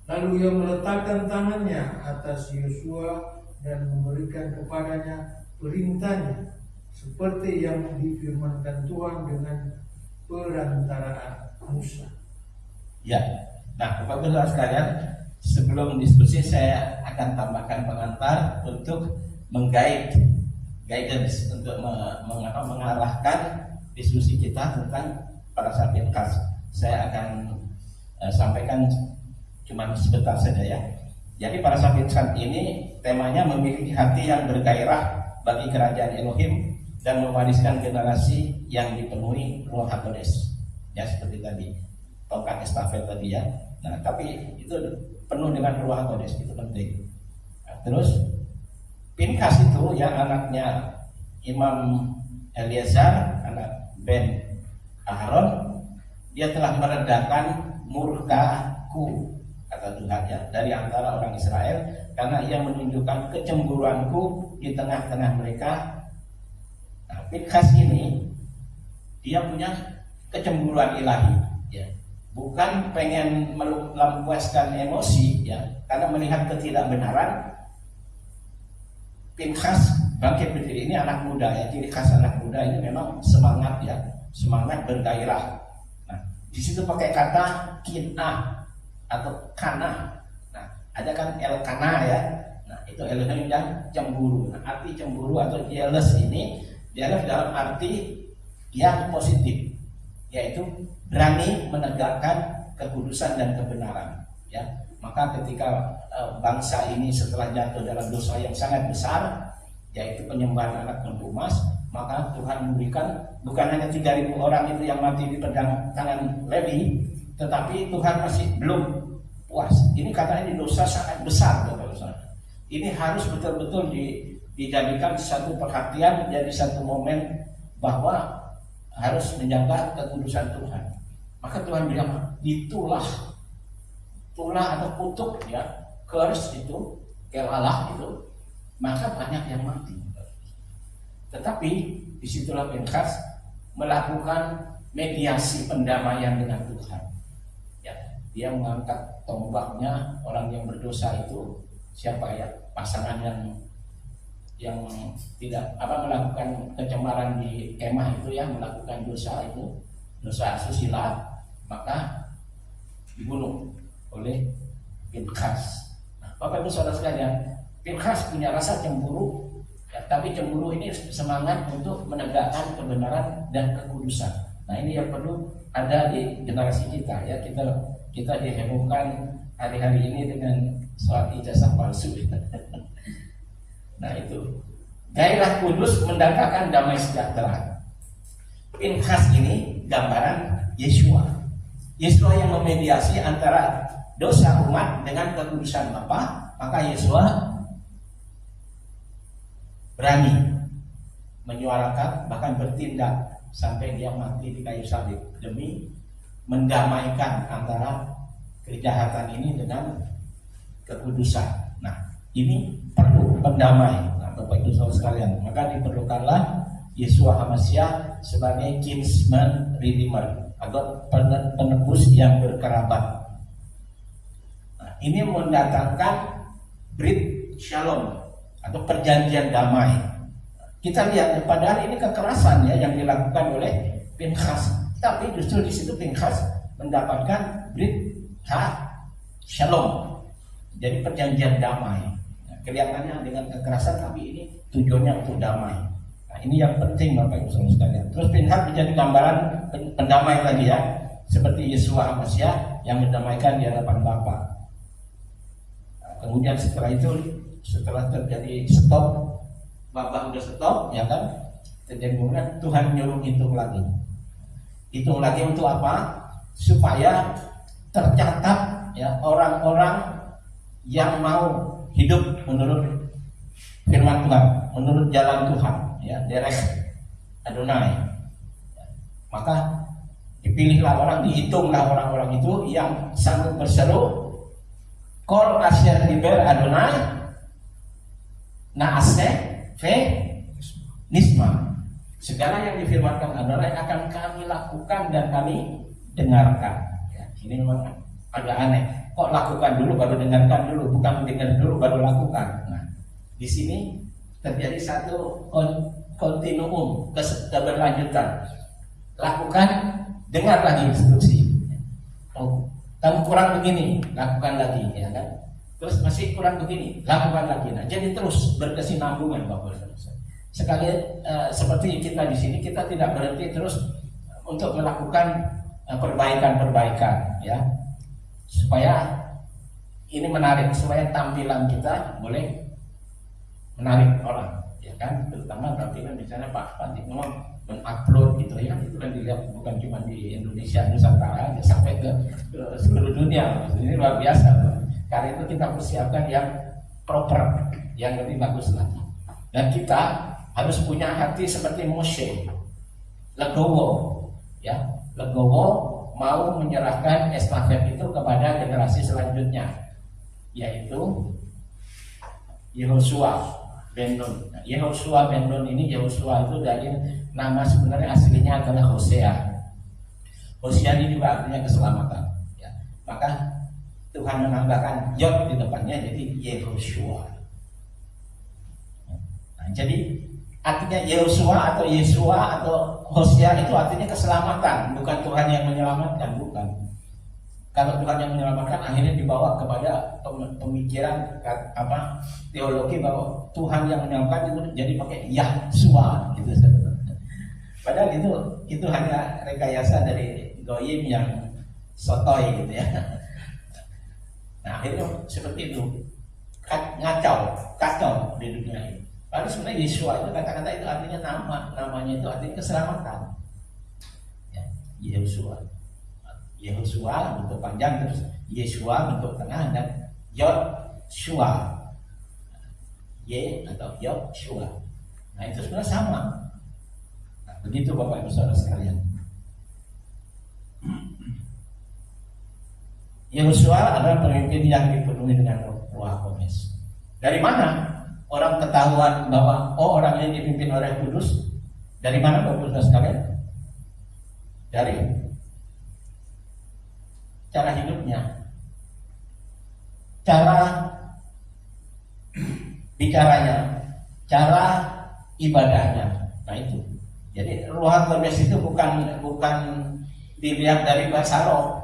Lalu ia meletakkan tangannya atas Yesua dan memberikan kepadanya perintahnya seperti yang difirmankan Tuhan dengan perantaraan Musa. Ya, nah Bapak Ibu sekalian, sebelum diskusi saya akan tambahkan pengantar untuk guidance untuk mengarahkan diskusi kita tentang parasat Pinkhas. Saya akan sampaikan cuma sebentar saja ya. Jadi parasat Pinkhas ini temanya memiliki hati yang bergairah bagi kerajaan Elohim dan mewariskan generasi yang dipenuhi Ruach HaKodesh. Ya seperti tadi tongkat estafet tadi ya. Nah tapi itu penuh dengan Ruach HaKodesh, itu penting. Nah, terus Pinkhas itu yang anaknya Imam Eleazar, anak Ben Aharon, dia telah meredakan murkaku, kata Tuhan ya, dari antara orang Israel, karena ia menunjukkan kecemburuanku di tengah-tengah mereka. Nah, Pinkhas ini dia punya kecemburuan ilahi, ya, bukan pengen melampiaskan emosi, ya, karena melihat ketidakbenaran. Pinkhas bangkit berdiri, ini anak muda ya, ciri khas anak muda ini memang semangat ya, semangat bergairah. Nah, di situ pakai kata kinah atau kana. Nah, ada kan elkana ya. Nah, itu Elohim yang cemburu. Nah, arti cemburu atau jealous ini jealous dalam arti yang positif, yaitu berani menegakkan kekudusan dan kebenaran. Ya, maka ketika bangsa ini setelah jatuh dalam dosa yang sangat besar, yaitu penyembahan anak lembu emas, maka Tuhan memberikan bukan hanya 3.000 orang itu yang mati di pedang tangan Levi, tetapi Tuhan masih belum puas. Ini katanya di dosa sangat besar, Bapak-Bapak. Ini harus betul-betul dijadikan satu perhatian, menjadi satu momen bahwa harus menjaga kekudusan Tuhan. Maka Tuhan bilang, itulah tulah atau kutuk ya, kers itu, kelalah itu, maka banyak yang mati. Tetapi disitulah Pinkhas melakukan mediasi pendamaian dengan Tuhan. Ya, dia mengangkat tombaknya, orang yang berdosa itu siapa ya, pasangan yang tidak melakukan kecemaran di kemah itu ya, melakukan dosa itu, dosa asusila, maka dibunuh oleh Pinkhas. Nah, Bapak Ibu Saudara sekalian, Pinkhas punya rasa cemburu, ya, tapi cemburu ini semangat untuk menegakkan kebenaran dan kekudusan. Nah, ini yang perlu ada di generasi kita ya. Kita dihebohkan hari-hari ini dengan sholat ijazah palsu. Nah, itu gairah kudus mendatangkan damai sejahtera. Pinkhas ini gambaran Yesua. Yesua yang memediasi antara dosa umat dengan kekudusan Bapa, maka Yesua berani menyuarakan, bahkan bertindak sampai dia mati di kayu salib demi mendamaikan antara kejahatan ini dengan kekudusan. Nah, ini perlu pendamai. Nah, Bapak Ibu Saudara sekalian, maka diperlukanlah Yesua HaMashiach sebagai kinsman redeemer atau penebus yang berkerabat. Ini mendatangkan Brit Shalom atau perjanjian damai. Kita lihat, padahal ini kekerasan ya yang dilakukan oleh Pinkhas, tapi justru di situ Pinkhas mendapatkan Brit Shalom, jadi perjanjian damai. Nah, kelihatannya dengan kekerasan, tapi ini tujuannya untuk damai. Nah, ini yang penting Bapak Ibu Saudara sekalian. Terus Pinkhas menjadi gambaran pendamai lagi ya, seperti Yesua HaMashiach yang mendamaikan di hadapan Bapa. Kemudian setelah terjadi stop, Bapak udah stop, ya kan? Terjadi kemudian Tuhan nyuruh hitung lagi. Hitung lagi untuk apa? Supaya tercatat ya orang-orang yang mau hidup menurut firman Tuhan, menurut jalan Tuhan, ya, derek Adonai. Maka dipilihlah orang, dihitunglah orang-orang itu yang sanggup berseru, Kol asher diber Adonai naase ve nisma. Segala yang difirmankan Adonai akan kami lakukan dan kami dengarkan. Ya, ini memang agak aneh. Kok lakukan dulu baru dengarkan dulu, bukan dengar dulu baru lakukan. Nah, di sini terjadi satu kontinuum keberlanjutan. Lakukan, dengar lagi instruksi. Oh, kamu kurang begini, lakukan lagi, ya kan? Terus masih kurang begini, lakukan lagi. Nah, jadi terus berkesinambungan, Bapak Saudara. Sekali seperti kita di sini, kita tidak berhenti terus untuk melakukan perbaikan-perbaikan, ya, supaya ini menarik, supaya tampilan kita boleh menarik orang, ya kan? Terutama tampilan misalnya Pak Panti ngomong mengupload gitu ya, itu kan dilihat bukan cuma di Indonesia, Nusantara, sampai ke seluruh dunia. Ini luar biasa. Karena itu kita persiapkan yang proper, yang lebih bagus lagi. Dan kita harus punya hati seperti Moshe, legowo, ya, legowo, mau menyerahkan estafet itu kepada generasi selanjutnya, yaitu Yehosua ben Nun. Nah, Yehosua ben Nun ini, Yehosua itu dari nama sebenarnya aslinya adalah Hosea. Hosea ini juga artinya keselamatan, ya. Maka Tuhan menambahkan yod di depannya jadi Yehoshua. Nah, jadi artinya Yehosua atau Yesua atau Hosea itu artinya keselamatan, bukan Tuhan yang menyelamatkan, bukan. Kalau Tuhan yang menyelamatkan akhirnya dibawa kepada pemikiran teologi bahwa Tuhan yang menyelamatkan itu jadi pakai Yahshua gitu. Padahal itu hanya rekayasa dari goyim yang sotoy gitu ya. Nah, akhirnya seperti itu, kacau di dunia ini. Lalu sebenarnya Yeshua itu kata-kata itu artinya namanya itu artinya keselamatan. Ya, Yehosua bentuk panjang, terus Yeshua bentuk tengah, dan Yod-Shua, Y atau Yod-Shua. Nah, itu sebenarnya sama. Nah, begitu Bapak Ibu Saudara sekalian. Yehosua adalah pemimpin yang dipenuhi dengan Roh Kudus. Dari mana orang ketahuan bahwa orang ini dipimpin oleh Kudus? Dari mana Bapak Ibu sekalian? Dari cara hidupnya, cara bicaranya, cara ibadahnya. Nah itu. Jadi Roh Kudus itu bukan dilihat dari bahasa roh.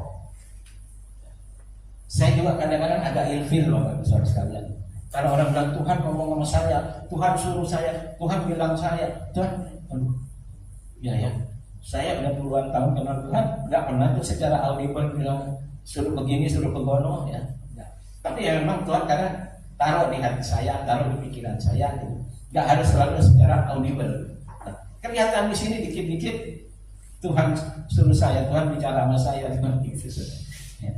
Saya juga kadang-kadang agak ilfil Bapak Ibu Saudara sekalian. Kalau orang bilang Tuhan ngomong sama saya, Tuhan suruh saya, Tuhan bilang saya, Tuhan, aduh, ya, saya udah puluhan tahun kenal Tuhan, nggak pernah tuh secara audible bilang suruh begini, suruh begono, ya. Nggak. Tapi ya memang Tuhan kadang taruh di hati saya, taruh di pikiran saya, gitu. Nggak harus selalu secara audible. Nah, kelihatan di sini dikit-dikit Tuhan suruh saya, Tuhan bicara sama saya, Tuhan gitu. Ya.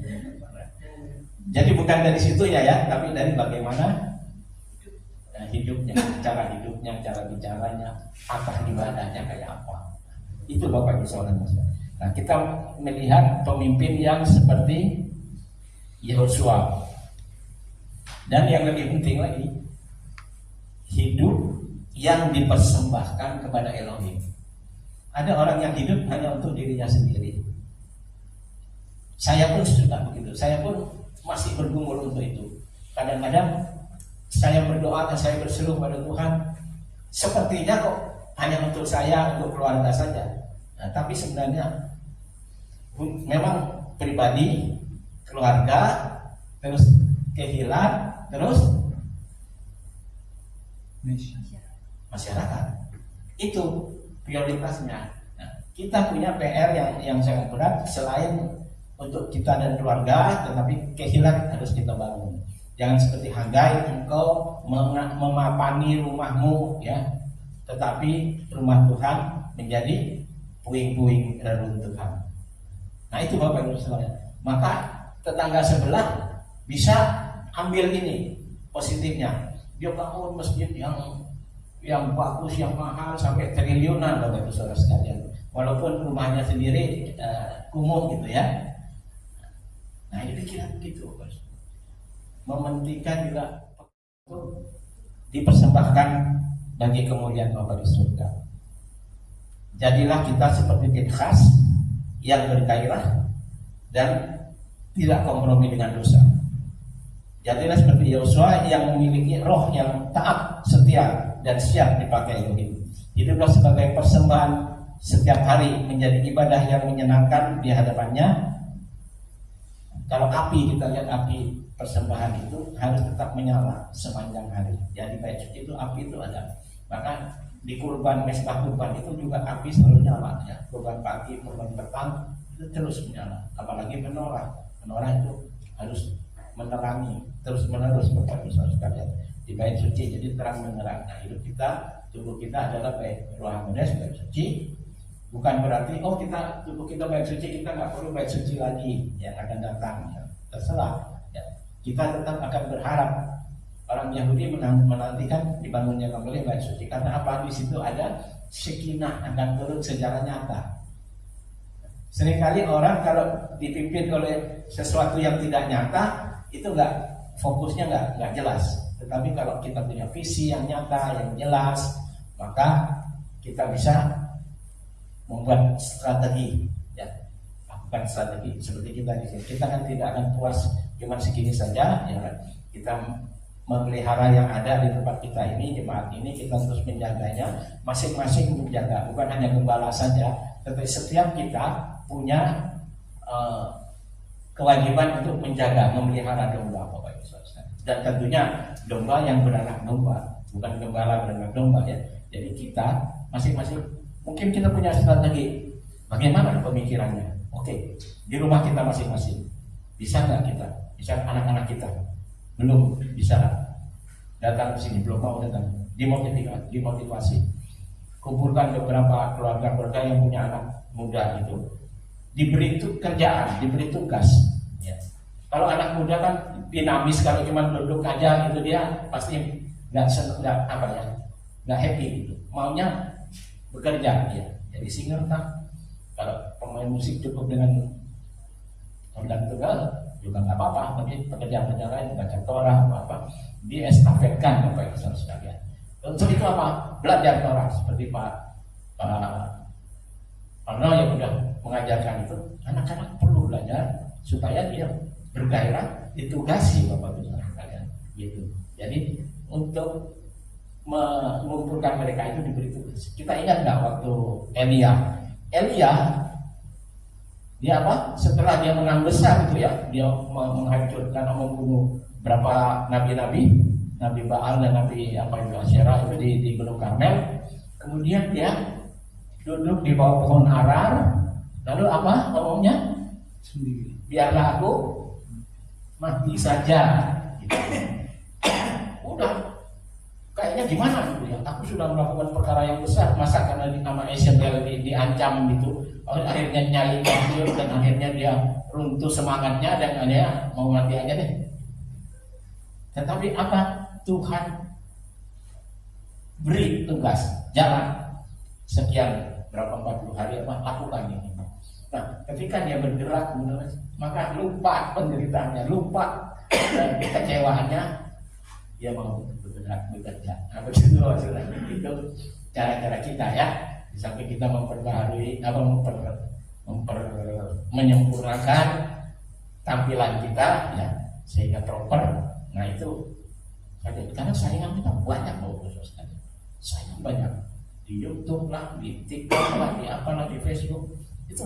Jadi bukan dari situ ya, tapi dari bagaimana hidupnya, cara bicaranya, apa ibadahnya kayak apa. Itu Bapak Ibu Saudara. Nah, kita melihat pemimpin yang seperti Yehosua. Dan yang lebih penting lagi, hidup yang dipersembahkan kepada Elohim. Ada orang yang hidup hanya untuk dirinya sendiri. Saya pun sudah begitu. Saya pun masih bergumul untuk itu. Kadang-kadang saya berdoa dan saya berseru pada Tuhan, sepertinya kok hanya untuk saya, untuk keluarga saja. Nah, tapi sebenarnya memang pribadi, keluarga, terus kehilangan, terus masyarakat. Itu prioritasnya. Nah, kita punya PR yang sangat berat selain untuk kita dan keluarga, tetapi kehilangan harus kita bangun. Jangan seperti Hagai, engkau memapani rumahmu, ya, tetapi rumah Tuhan menjadi puing-puing reruntuhan. Nah itu Bapak Ibu sekalian. Maka tetangga sebelah bisa ambil ini positifnya. Dia bangun masjid yang bagus, yang mahal sampai triliunan Bapak Ibu Saudara sekalian. Walaupun rumahnya sendiri kumuh gitu ya. Nah ini pikiran begitu, Bapak. Mementingkan juga dipersembahkan bagi kemuliaan Allah di surga. Jadilah kita seperti Pinkhas yang bergairah dan tidak kompromi dengan dosa. Jadilah seperti Yosua yang memiliki roh yang taat, setia, dan siap dipakai Elohim. Hiduplah sebagai persembahan setiap hari, menjadi ibadah yang menyenangkan di hadapannya. Kalau api, kita lihat api persembahan itu harus tetap menyala sepanjang hari. Jadi bait suci itu api itu ada. Maka di kurban mesbah kurban itu juga api selalu nyala ya. Kurban pagi, kurban petang itu terus menyala. Apalagi menorah. Menorah itu harus menerangi terus menerus Bapak Ibu Saudara sekalian di bait suci, jadi terang menerang. Nah, hidup kita, tubuh kita adalah bait rohani, bait suci. Bukan berarti tubuh kita bait suci, kita nggak perlu bait suci lagi yang akan datang. Ya. Terserah. Ya. Kita tetap akan berharap. Orang Yahudi menantikan dibangunnya kembali bait suci karena apa? Di situ ada sekinah akan turun secara nyata. Seringkali orang kalau dipimpin oleh sesuatu yang tidak nyata itu fokusnya nggak jelas. Tetapi kalau kita punya visi yang nyata, yang jelas, maka kita bisa membuat strategi, ya, lakukan strategi. Seperti kita di sini, kita kan tidak akan puas cuma segini saja, ya. Kita memelihara yang ada di tempat kita ini, jemaat ini, kita terus menjaganya, masing-masing menjaga, bukan hanya gembala saja, tetapi setiap kita punya kewajiban untuk menjaga, memelihara domba, Bapak Ibu Saudara. Dan tentunya domba yang beranak domba, bukan gembala beranak domba ya. Jadi kita masing-masing mungkin kita punya strategi. Bagaimana pemikirannya? Oke, di rumah kita masing-masing. Bisa nggak kita? Bisa anak-anak kita belum bisa datang ke sini, belum mau datang. Dimotivasi. Kumpulkan beberapa keluarga-keluarga yang punya anak muda itu. Diberi kerjaan, diberi tugas. Ya. Kalau anak muda kan dinamis, kalau cuma duduk aja itu dia pasti nggak happy gitu. Maunya bekerja, ya. Jadi singer tak. Kalau pemain musik cukup dengan ondang tunggal juga nggak apa-apa, tapi pekerjaan-pekerjaan lain baca Torah apa diestafetkan Bapak Ibu Saudara sekalian. Untuk itu apa? Belajar Torah seperti Pak Arno yang sudah mengajarkan itu, anak-anak perlu belajar supaya dia bergairah, ditugasi Bapak Ibu Saudara sekalian, gitu. Jadi untuk mengumpulkan mereka itu diberi tugas. Kita ingat nggak waktu Elia dia apa? Setelah dia menang besar itu ya, dia menghancurkan, membunuh berapa nabi-nabi, Nabi Baal dan Nabi Asyera itu di Gunung Karmel. Kemudian dia duduk di bawah pohon arar. Lalu apa ngomongnya? Biarlah aku mati saja. Gitu. Udah, kayaknya gimana gitu ya? Aku sudah melakukan perkara yang besar, masa karena nama Isabel diancam gitu, akhirnya nyali kafir dan akhirnya dia runtuh semangatnya dan dia mau mati aja deh. Tetapi apa? Tuhan beri tugas, jalan sekian berapa 40 hari apa lakukan ini. Nah, ketika dia bergerak, maka lupa penderitaannya, lupa kecewaannya, dia mau bekerja. Nah, begitu maksudnya. Itu cara-cara kita ya. Di samping kita memperbaharui, menyempurnakan tampilan kita, ya, sehingga proper. Nah itu, karena saingan kita banyak, saingan banyak di YouTube lah, di TikTok lah, di apalah, di Facebook itu.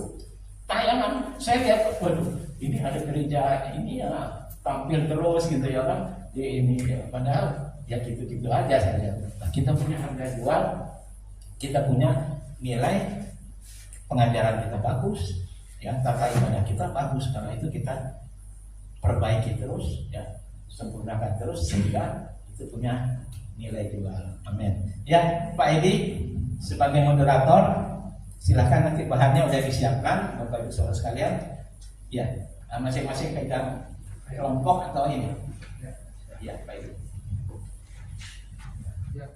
Tayangan, saya lihat, waduh, ini ada gereja ini ya tampil terus gitu ya kan, ini ya, padahal ya gitu-gitu aja saja. Nah, kita punya harga jual, kita punya nilai, pengajaran kita bagus, ya tata ibadah kita bagus, karena itu kita perbaiki terus, ya sempurnakan terus sehingga itu punya nilai jual. Amin. Ya Pak Edi sebagai moderator. Silahkan, nanti bahannya udah disiapkan Bapak Ibu Saudara sekalian. Ya, masing-masing pegang kelompok atau ini. Ya, baik. Ya.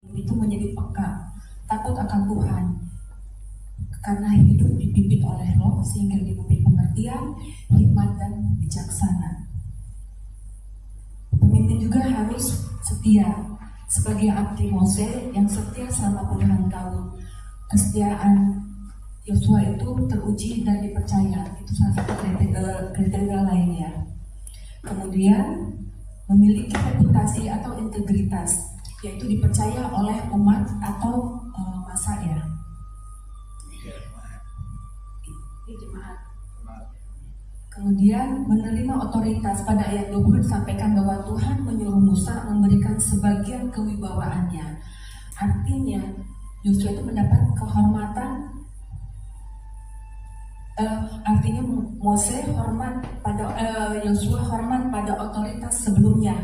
Itu menjadi peka, takut akan Tuhan, karena hidup dipimpin oleh Roh sehingga diberi pengertian, hikmat dan bijaksana. Pemimpin juga harus setia, sebagai abdi Mose yang setia selama puluhan tahun. Kesetiaan Yosua itu teruji dan dipercaya, itu salah satu kriteria lainnya. Kemudian memiliki reputasi atau integritas, yaitu dipercaya oleh umat atau massa ya. Jemaat. Kemudian menerima otoritas. Pada ayat 20 disampaikan bahwa Tuhan menyuruh Musa memberikan sebagian kewibawaannya. Artinya Yosua itu mendapat kehormatan. Artinya Mose hormat pada Yosua hormat pada otoritas sebelumnya.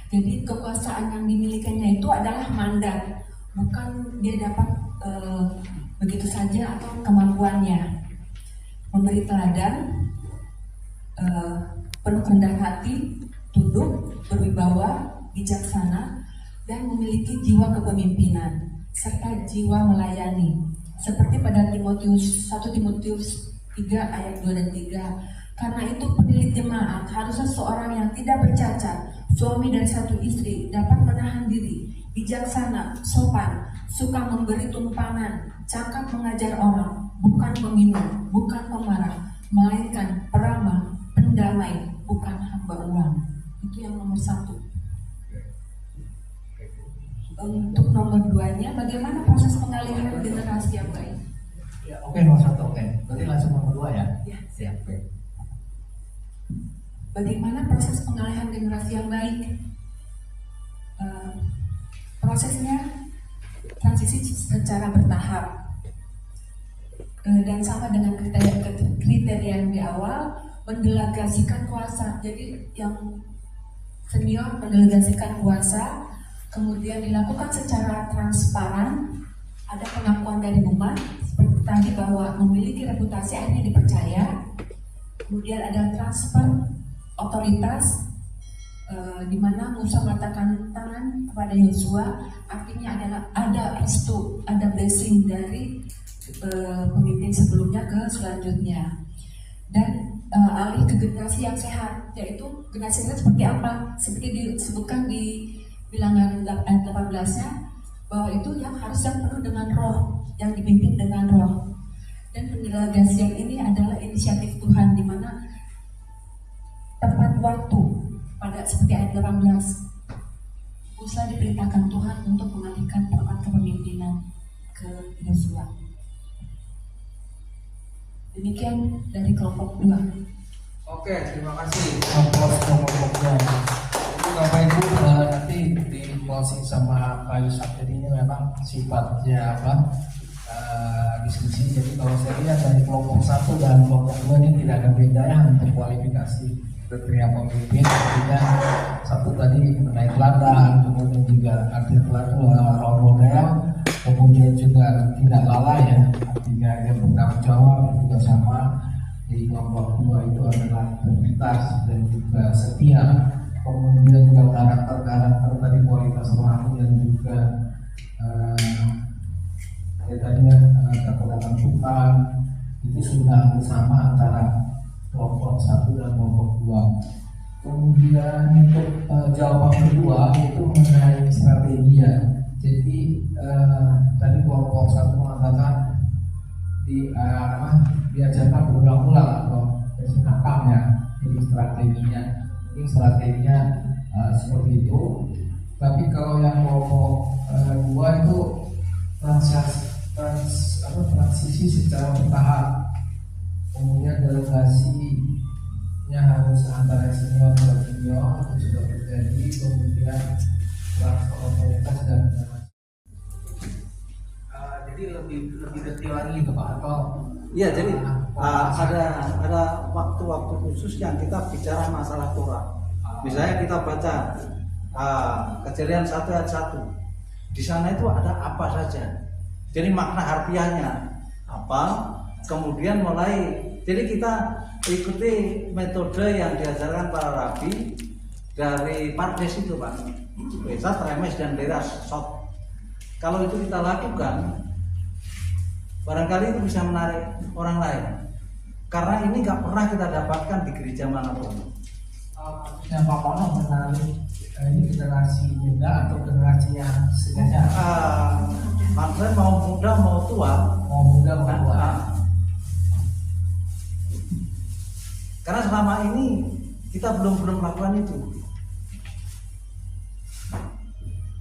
Jadi kekuasaan yang dimilikinya itu adalah mandat, bukan dia dapat begitu saja atau kemampuannya. Memberi teladan, penuh kerendahan hati, tunduk, berwibawa, bijaksana, dan memiliki jiwa kepemimpinan serta jiwa melayani. Seperti pada 1 Timotius 3 ayat 2 dan 3. Karena itu pendidik jemaat harusnya seorang yang tidak bercacat, suami dari satu istri, dapat menahan diri, bijaksana, sopan, suka memberi tumpangan, cakap mengajar orang, bukan peminum, bukan pemarah, melainkan peramah, pendamai, bukan hamba uang. Itu yang nomor 1. Untuk nomor 2-nya, bagaimana proses pengalihan generasi yang baik? Ya, oke, nomor 1, oke. Berarti langsung nomor 2 ya? Ya. Siap. Bagaimana proses pengalihan generasi yang baik? Prosesnya transisi secara bertahap. Dan sama dengan kriteria yang di awal, mendelegasikan kuasa. Jadi yang senior mendelegasikan kuasa, kemudian dilakukan secara transparan, ada pengakuan dari umat seperti tadi bahwa memiliki reputasi akhirnya dipercaya. Kemudian ada transfer otoritas, di mana Musa meletakkan tangan kepada Yosua, artinya adalah ada restu, ada blessing dari pemimpin sebelumnya ke selanjutnya. Dan alih ke generasi yang sehat, yaitu generasi sehat seperti apa? Seperti disebutkan di Bilangan ayat 18-nya bahwa itu yang harus yang penuh dengan roh, yang dipimpin dengan roh. Dan pendelegasian ini adalah inisiatif Tuhan, di mana tepat waktu pada seperti ayat 18 Musa diperintahkan Tuhan untuk mengalihkan tongkat kepemimpinan ke Yosua. Demikian dari kelompok 2. Oke, terima kasih kelompoknya. Jadi Bapak Ibu nanti di closing sama Pak Yusuf, jadi ini memang sifatnya diskusi. Jadi kalau saya lihat dari kelompok 1 dan kelompok 2 ini tidak ada bedanya untuk kualifikasi kriteria pemimpin. Artinya satu tadi mengenai teladan, kemudian juga arti role model, kemudian juga tidak lalai ya, artinya yang bertanggung jawab juga sama. Di kelompok 2 itu adalah integritas dan juga setia, kemudian juga karakter tadi kualitas rohani dan juga kaitannya kedatangan Tuhan itu sudah bersama antara kelompok 1 dan kelompok 2. Kemudian untuk jawaban kedua itu mengenai strategi ya. Jadi tadi kelompok 1 mengatakan diajarkan berulang-ulang atau kesinapam ya. Jadi strateginya seperti itu. Tapi kalau yang kelompok 2 itu transisi secara bertahap, kemudian delegasinya harus antara senior dan junior itu sudah terjadi, kemudian transfer otoritas dan jadi lebih detail lagi gitu Pak, atau Iya, jadi ada waktu-waktu khusus yang kita bicara masalah Torah. Misalnya kita baca Kejadian 1 ayat 1. Di sana itu ada apa saja. Jadi makna harfiahnya apa, kemudian jadi kita ikuti metode yang diajarkan para rabi dari Pardes itu Pak, Pesat, Remes, dan Deras, Sot. Kalau itu kita lakukan, barangkali itu bisa menarik orang lain, karena ini nggak pernah kita dapatkan di gereja manapun. yang Pak Pono menarik ini generasi muda atau generasi yang sejajar? Maksudnya mau muda mau tua. Karena selama ini kita belum melakukan itu.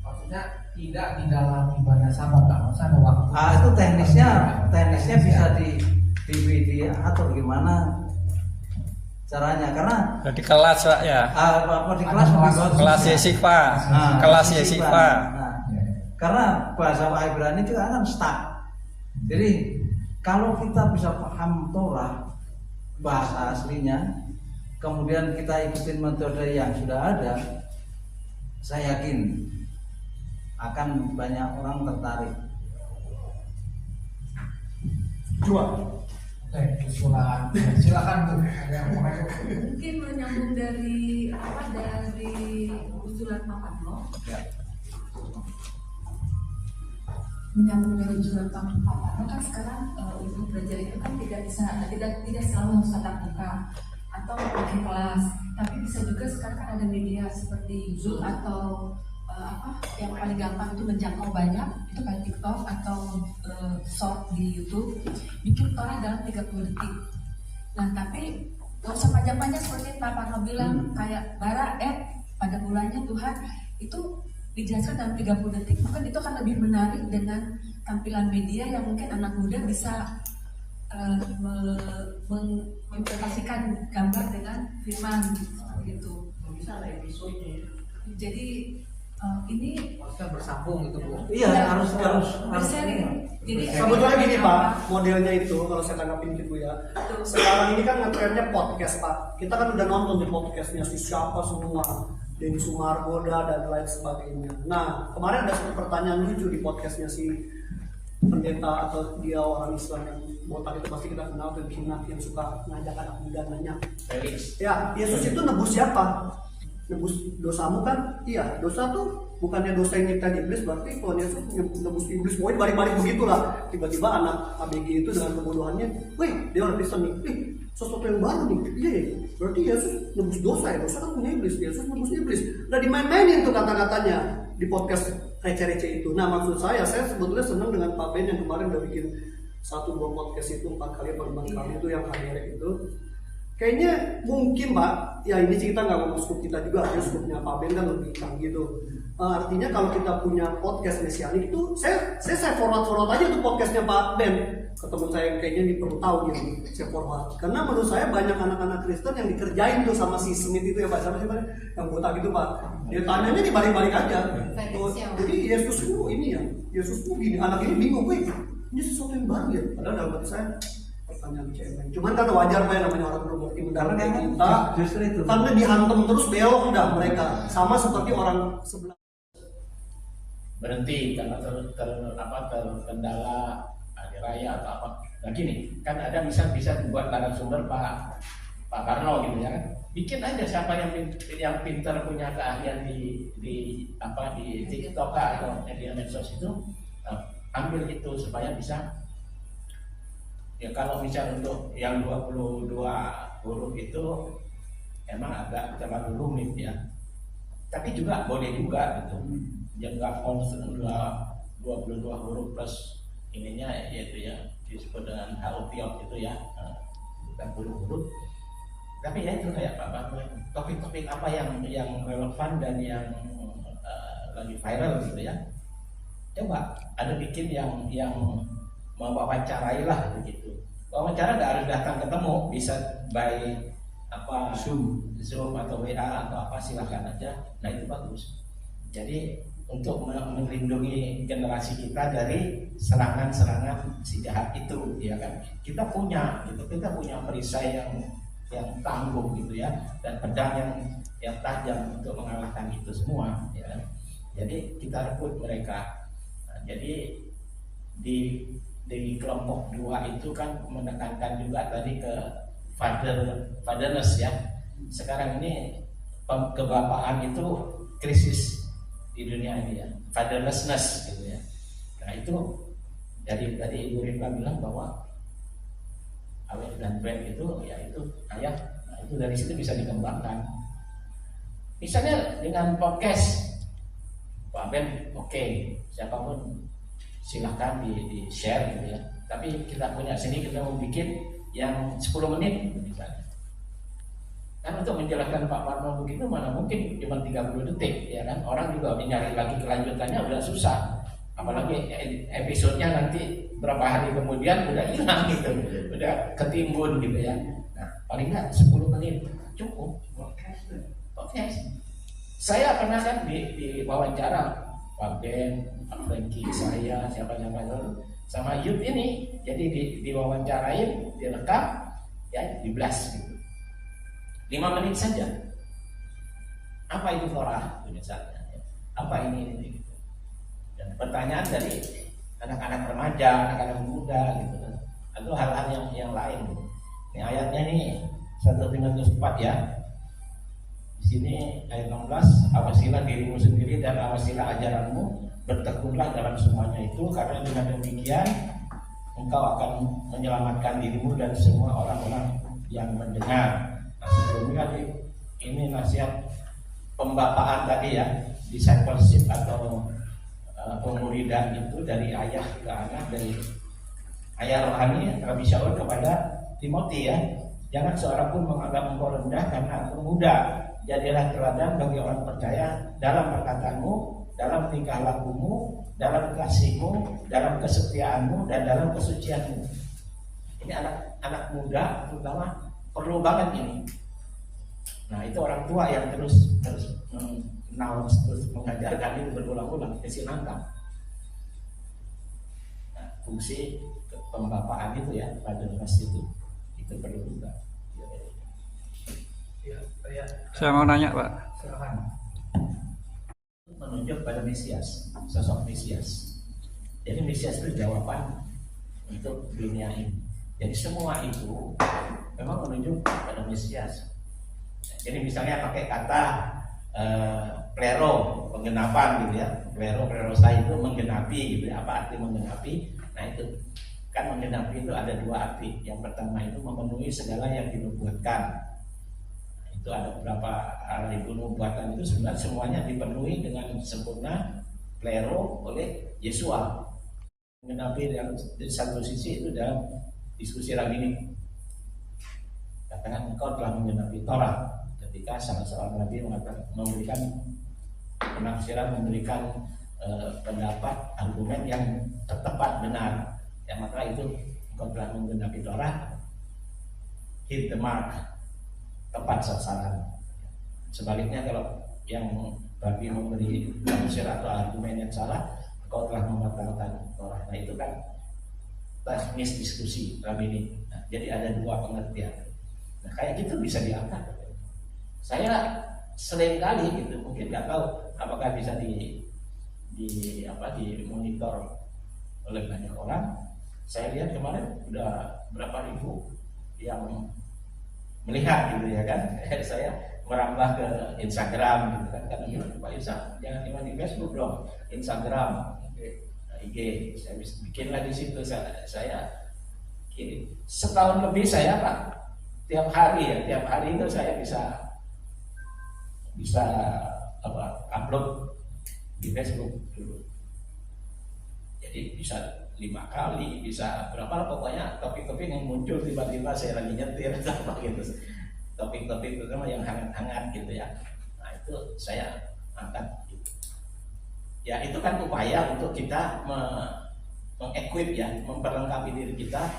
Maksudnya tidak di dalam ibadah sabat, maksudnya ada waktu. Itu teknisnya bisa diatur gimana caranya, karena di kelas Pak ya. Di kelas Yesifa. Kelas Yesifa. Karena bahasa Ibrani itu kan stuck. Jadi kalau kita bisa paham Torah bahasa aslinya, kemudian kita ikutin metode yang sudah ada, saya yakin akan banyak orang tertarik. Silakan tuh. Mungkin menyambung dari usulan Pak Pablo. Menyambung dari usulan Pak Pablo kan sekarang untuk belajar itu kan tidak selalu harus tatap muka atau pakai kelas, tapi bisa juga sekarang kan ada media seperti Zoom atau yang paling gampang itu menjangkau banyak, itu kayak TikTok atau short di YouTube, bikin Torah dalam 30 detik. Nah tapi gak usah panjang-panjang seperti Pak Parno bilang, kayak bara pada mulanya Tuhan itu dijelaskan dalam 30 detik, mungkin itu akan lebih menarik dengan tampilan media yang mungkin anak muda bisa menginterpretasikan gambar dengan firman gitu. Jadi ini bersambung gitu Bu. Iya, harus sharing. Jadi sebetulnya gini Pak, modelnya itu kalau saya tanggapin gitu ya. Sekarang ini kan ngetrennya podcast Pak. Kita kan udah nonton di podcastnya si siapa semua, Denny Sumargoda dan lain sebagainya. Nah kemarin ada satu pertanyaan lucu di podcastnya si pendeta atau dia orang Islam yang botak itu, pasti kita kenal tuh, Kinat, yang suka ngajak anak muda nanya. Ya, Yesus itu nebus siapa? nebus dosamu kan? Iya, dosa tuh bukannya dosa yang nyiptain iblis, berarti Tuhan Yesus nebus iblis. Pokoknya balik-balik begitulah. Tiba-tiba anak ABG itu dengan kebodohannya, wih dia orang Kristen nih, sesuatu yang baru nih. Iya, berarti Yesus nebus dosa ya, dosa kan punya iblis, Yesus nebus iblis. Udah dimain-mainin tuh kata-katanya di podcast receh-receh itu. Nah maksud saya sebetulnya senang dengan Pak Ben yang kemarin udah bikin 1-2 podcast itu 4 kali atau 5 kali itu yang hadir itu. Kayaknya mungkin Pak, ya ini sih kita nggak ngomong skup kita juga, ya skupnya Pak Ben kan lebih canggih gitu. Artinya kalau kita punya podcast mesianik itu, saya forward aja tuh podcastnya Pak Ben ke teman saya yang kayaknya ini perlu tahu gitu, saya forward. Karena menurut saya banyak anak-anak Kristen yang dikerjain tuh sama si Smith itu ya Pak, sama siapa yang botak gitu Pak. Dia tanyanya dibalik-balik aja. Jadi Yesusku ini ya, Yesusku gini, anak ini bingung, ini sesuatu yang baru ya. Padahal dalam hati saya pertanyaan cewek. Cuman kan wajar Pak namanya orang berbakti mendalam kayak kita. Justru itu. Karena dihantam terus belok udah mereka. Sama seperti orang sebelah. Berhenti karena terkendala hari raya atau apa. Nah gini, kan ada bisa buat narasumber Pak Karno gitu ya kan. Bikin aja siapa yang pintar punya keahlian di TikTok atau media medsos itu, ambil itu supaya bisa. Ya kalau misalnya untuk yang 22 huruf itu emang agak terlalu rumit ya. Tapi juga boleh juga gitu. Jangan konsisten 22 huruf plus ininya yaitu ya disebut dengan haopiot itu ya, bukan huruf-huruf. Tapi ya itu kayak topik-topik apa yang relevan dan yang lagi viral gitu ya. Coba ada bikin yang mewawancarai lah begitu. Wawancara nggak harus datang ketemu, bisa by Zoom atau WA atau apa silahkan aja. Nah itu bagus. Jadi untuk melindungi generasi kita dari serangan-serangan si jahat itu, ya kan? Kita punya perisai yang tangguh gitu ya, dan pedang yang tajam untuk mengalahkan itu semua. Ya kan? Jadi kita rebut mereka. Nah, jadi di kelompok 2 itu kan menekankan juga tadi ke fatherness ya. Sekarang ini kebapaan itu krisis di dunia ini ya, fatherlessness gitu ya. Nah itu dari tadi Ibu Rifka bilang bahwa awet dan bed itu ya itu ayah. Nah itu dari situ bisa dikembangkan. Misalnya dengan podcast Pak Ben, oke, siapapun silahkan di share gitu ya. Tapi kita punya sini, kita mau bikin yang 10 menit misalnya. Kan untuk menjelaskan Pak Parno begitu mana mungkin cuma 30 detik ya kan. Orang juga nyari lagi kelanjutannya udah susah. Apalagi episodenya nanti berapa hari kemudian udah hilang gitu, udah ketimbun gitu ya. Nah paling nggak 10 menit cukup. Oke. Saya pernah kan di wawancara Pak Ben, Pak Franky, saya, siapa sama Yud ini, jadi diwawancarain, direkam, ya di-blast gitu. 5 menit saja. Apa itu Torah misalnya? Apa ini gitu. Dan pertanyaan dari anak-anak remaja, anak-anak muda gitu kan. Atau hal-hal yang lain. Ini ayatnya nih 1 Timotius 4 ya. Di sini ayat 16, awasilah dirimu sendiri dan awasilah ajaranmu, bertekunlah dalam semuanya itu, karena dengan demikian engkau akan menyelamatkan dirimu dan semua orang-orang yang mendengar. Nah, sebelumnya ini nasihat pembapaan tadi ya, discipleship atau pemuridan itu dari ayah ke anak, dari ayah rohani Rabi Shaul kepada Timothy ya. Jangan seorang pun menganggap engkau rendah karena aku muda. Jadilah teladan bagi orang percaya dalam perkataanmu, dalam tingkah lakumu, dalam kasihmu, dalam kesetiaanmu, dan dalam kesucianmu. Ini anak muda terutama perlu banget ini. Nah itu orang tua yang terus mengajarkan itu berulang-ulang, kasih langkah. Nah, fungsi pembapaan itu ya, pada itu perlu juga. Saya mau nanya Pak. Menunjuk pada Mesias, sosok Mesias. Jadi Mesias itu jawaban untuk dunia ini. Jadi semua itu memang menunjuk pada Mesias. Jadi misalnya pakai kata plero, penggenapan gitu ya. Plerosa itu menggenapi gitu ya. Apa arti menggenapi? Nah itu kan menggenapi itu ada dua arti. Yang pertama itu memenuhi segala yang dinubuatkan. Itu ada beberapa arti nubuatan itu sebenarnya semuanya dipenuhi dengan sempurna plero oleh Yesua. Menggenapi dari satu sisi itu dalam diskusi rabini. Katakan engkau telah menggenapi Torah. Ketika salah seorang nabi memberikan penafsiran, memberikan pendapat, argumen yang tepat benar, ya maka itu engkau telah menggenapi Torah, hit the mark, tepat sasaran. Sebaliknya kalau yang nabi memberi penafsir atau argumen yang salah, engkau telah membatalkan Torah. Nah itu kan teknis diskusi rabini. Nah, jadi ada dua pengertian. Nah kayak gitu bisa diangkat. Saya sering kali gitu, mungkin nggak tahu apakah bisa dimonitor oleh banyak orang. Saya lihat kemarin udah berapa ribu yang melihat gitu ya kan. Saya merambah ke Instagram gitu kan, karena Pak Isa jangan cuma di Facebook dong, Instagram, IG, saya bikin lagi situ. Saya kirim setahun lebih saya Pak, tiap hari itu saya bisa upload di Facebook dulu. Jadi bisa 5 kali, bisa berapa, pokoknya topik-topik yang muncul tiba-tiba saya lagi nyetir apa gitu. Topik-topik terutama yang hangat-hangat gitu ya. Nah itu saya angkat gitu. Ya itu kan upaya untuk kita mengequip ya, memperlengkapi diri kita,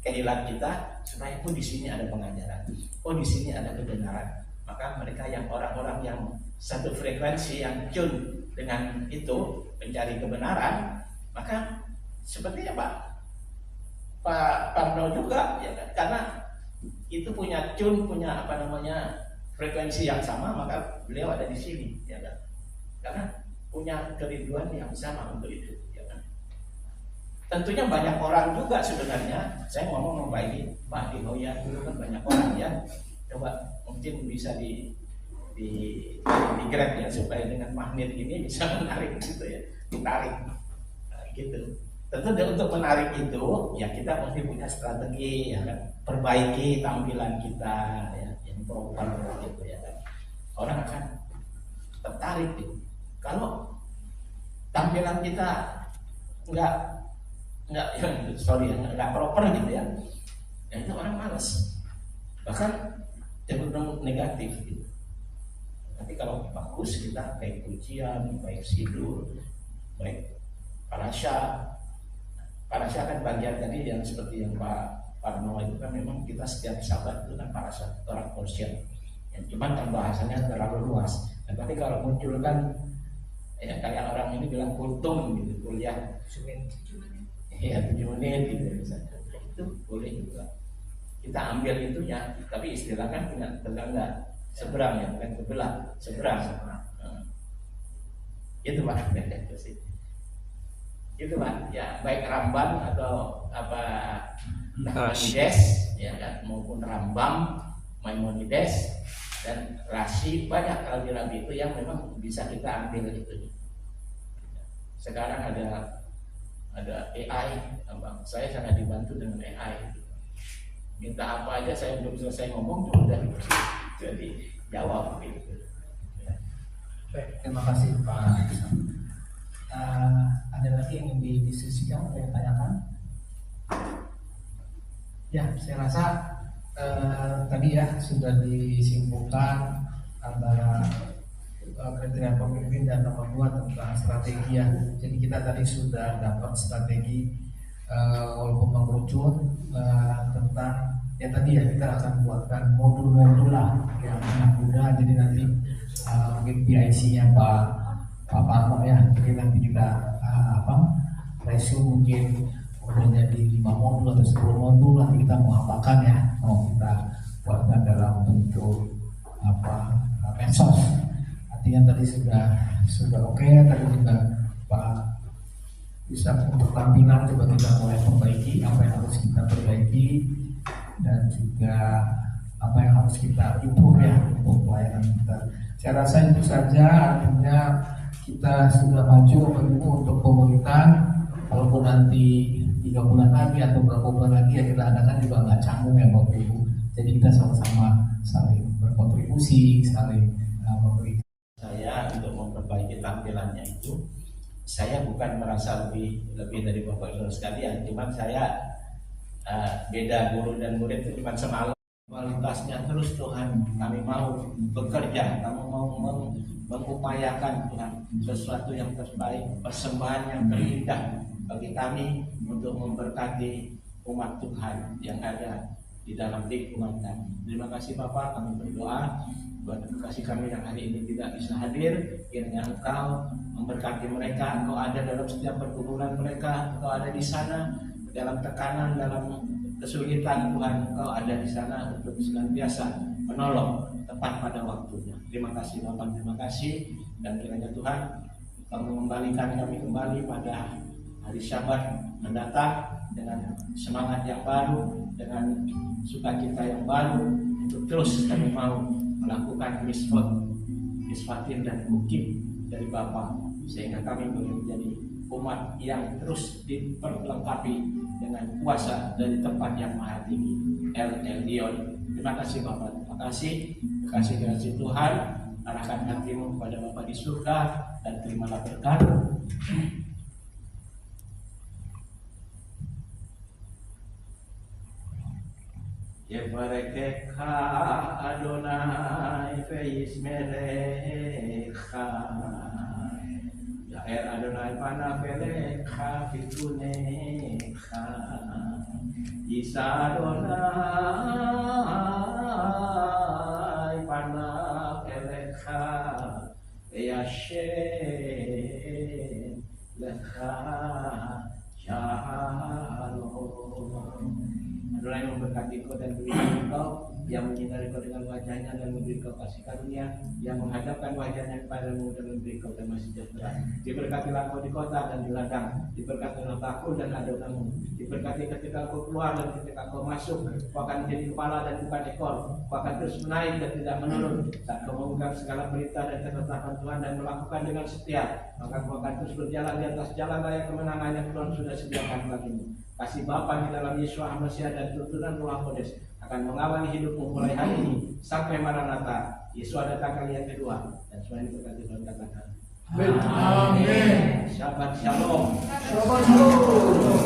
kehilat kita, supaya di sini ada pengajaran, di sini ada kebenaran. Maka mereka yang orang-orang yang satu frekuensi, yang tune dengan itu, mencari kebenaran, maka seperti Pak Parno juga ya kan? Karena itu punya tune, punya frekuensi yang sama, maka beliau ada di sini ya kan? Karena punya kerinduan yang sama untuk itu ya kan? Tentunya banyak orang juga sebenarnya. Saya ngomong membaiki Pak Dihoya dulu kan banyak orang ya. Coba mungkin bisa di grab ya, supaya dengan magnet ini bisa menarik gitu ya, ditarik gitu. Tentu untuk menarik itu ya kita mesti punya strategi ya kan, perbaiki tampilan kita ya, yang proper gitu ya kan. Orang akan tertarik gitu. Kalau tampilan kita nggak proper gitu ya itu orang malas, bahkan cenderung negatif gitu. Tapi kalau bagus, kita baik pujian, baik sidur, baik parasya kan bagian tadi yang seperti yang Pak Parno itu kan memang kita setiap sahabat itu kan parasya, Torah portion. Yang cuman kan bahasanya terlalu luas. Nah, tapi kalau muncul kan ya kayak orang ini bilang kultum gitu, kuliah 7 menit gitu misalnya. Itu boleh juga. Kita ambil itunya, tapi istilah kan punya tetangga seberang ya, bukan sebelah, seberang. Itu Pak, itu Pak. Ya baik Ramban atau Maimonides, ya kan, maupun Rambam, Maimonides dan Rashi, banyak rabi-rabi itu yang memang bisa kita ambil itu. Sekarang ada AI, saya sangat dibantu dengan AI. Minta apa aja, saya belum selesai ngomong sudah jadi jawab gitu. Baik, terima kasih Pak. Ada lagi yang ingin didiskusikan atau yang tanyakan? Ya, saya rasa tadi ya sudah disimpulkan antara kriteria pemimpin dan nomor 2 tentang strategi ya. Jadi kita tadi sudah dapat strategi walaupun mengerucut tentang ya tadi ya, kita akan buatkan modul-modul lah yang mudah. Jadi nanti mungkin PIC-nya Pak Parno ya, jadi nanti kita ratio mungkin udah jadi 5 modul atau 10 modul, nanti kita mau apakan ya, mau kita buatkan dalam bentuk medsos. Artinya tadi sudah oke, tadi juga Pak bisa untuk tampilan coba kita mulai perbaiki apa yang harus kita perbaiki, dan juga apa yang harus kita improve ya untuk pelayanan kita. Saya rasa itu saja, artinya kita sudah maju untuk pemerintahan. Walaupun nanti 3 bulan lagi atau berapa bulan lagi ya kita adakan juga nggak canggung ya Bapak Ibu. Jadi kita sama-sama saling berkontribusi, saling memberi. Saya untuk memperbaiki tampilannya itu, saya bukan merasa lebih dari Bapak Ibu sekalian, cuman saya beda guru dan murid itu cuma semalam. Kualitasnya terus Tuhan, kami mau bekerja, kami mau mengupayakan Tuhan sesuatu yang terbaik, persembahan yang terindah bagi kami untuk memberkati umat Tuhan yang ada di dalam lingkungan kami. Terima kasih Bapak, kami berdoa buat kasih kami yang hari ini tidak bisa hadir, kiranya Engkau memberkati mereka, Engkau ada dalam setiap pergumulan mereka, Engkau ada di sana dalam tekanan, dalam kesulitan Tuhan, Engkau ada di sana untuk senantiasa menolong tepat pada waktunya. Terima kasih Bapak, terima kasih, dan kiranya Tuhan Engkau mengembalikan kami kembali pada hari Syabat mendatang dengan semangat yang baru, dengan sukacita yang baru, untuk terus kami mau melakukan misfatin dan mukim dari Bapa, sehingga kami boleh menjadi umat yang terus diperlengkapi dengan kuasa dari tempat yang maha tinggi, El Elyon. Terima kasih Bapak, terima kasih Tuhan, arahkan hatimu kepada Bapa di surga dan terimalah berkat. Yevarekecha Adonai ve'yismerecha, Ya'er Adonai panav elecha v'yitunecha, Yisa Adonai panav elecha ve'yashem lecha shalom. Adonai memberkati kau dan beri kau, yang menyinari kau dengan wajahnya dan memberi kau kasih karunia, yang menghadapkan wajahnya kepadamu dan memberi kau damai sejahtera. Diberkatilah kau di kota dan di ladang, diberkatilah bakul dan adonanmu, diberkati ketika kau keluar dan ketika kau masuk. Kau akan menjadi kepala dan bukan ekor, kau akan terus menaik dan tidak menurun. Saat kau memegang segala perintah dan ketetapan Tuhan dan melakukan dengan setia, maka kau akan terus berjalan di atas jalan raya kemenangan yang Tuhan sudah sediakan bagimu. Kasih Bapa di dalam Yesus Mesias dan tuntunan Roh Kudus akan mengawali hidupmu mulai hari ini sampai Maranatha. Yesus datang kali yang kedua, dan semua ini berkati Tuhan katakan. Amin. Shabbat Shalom. Shabbat Shalom.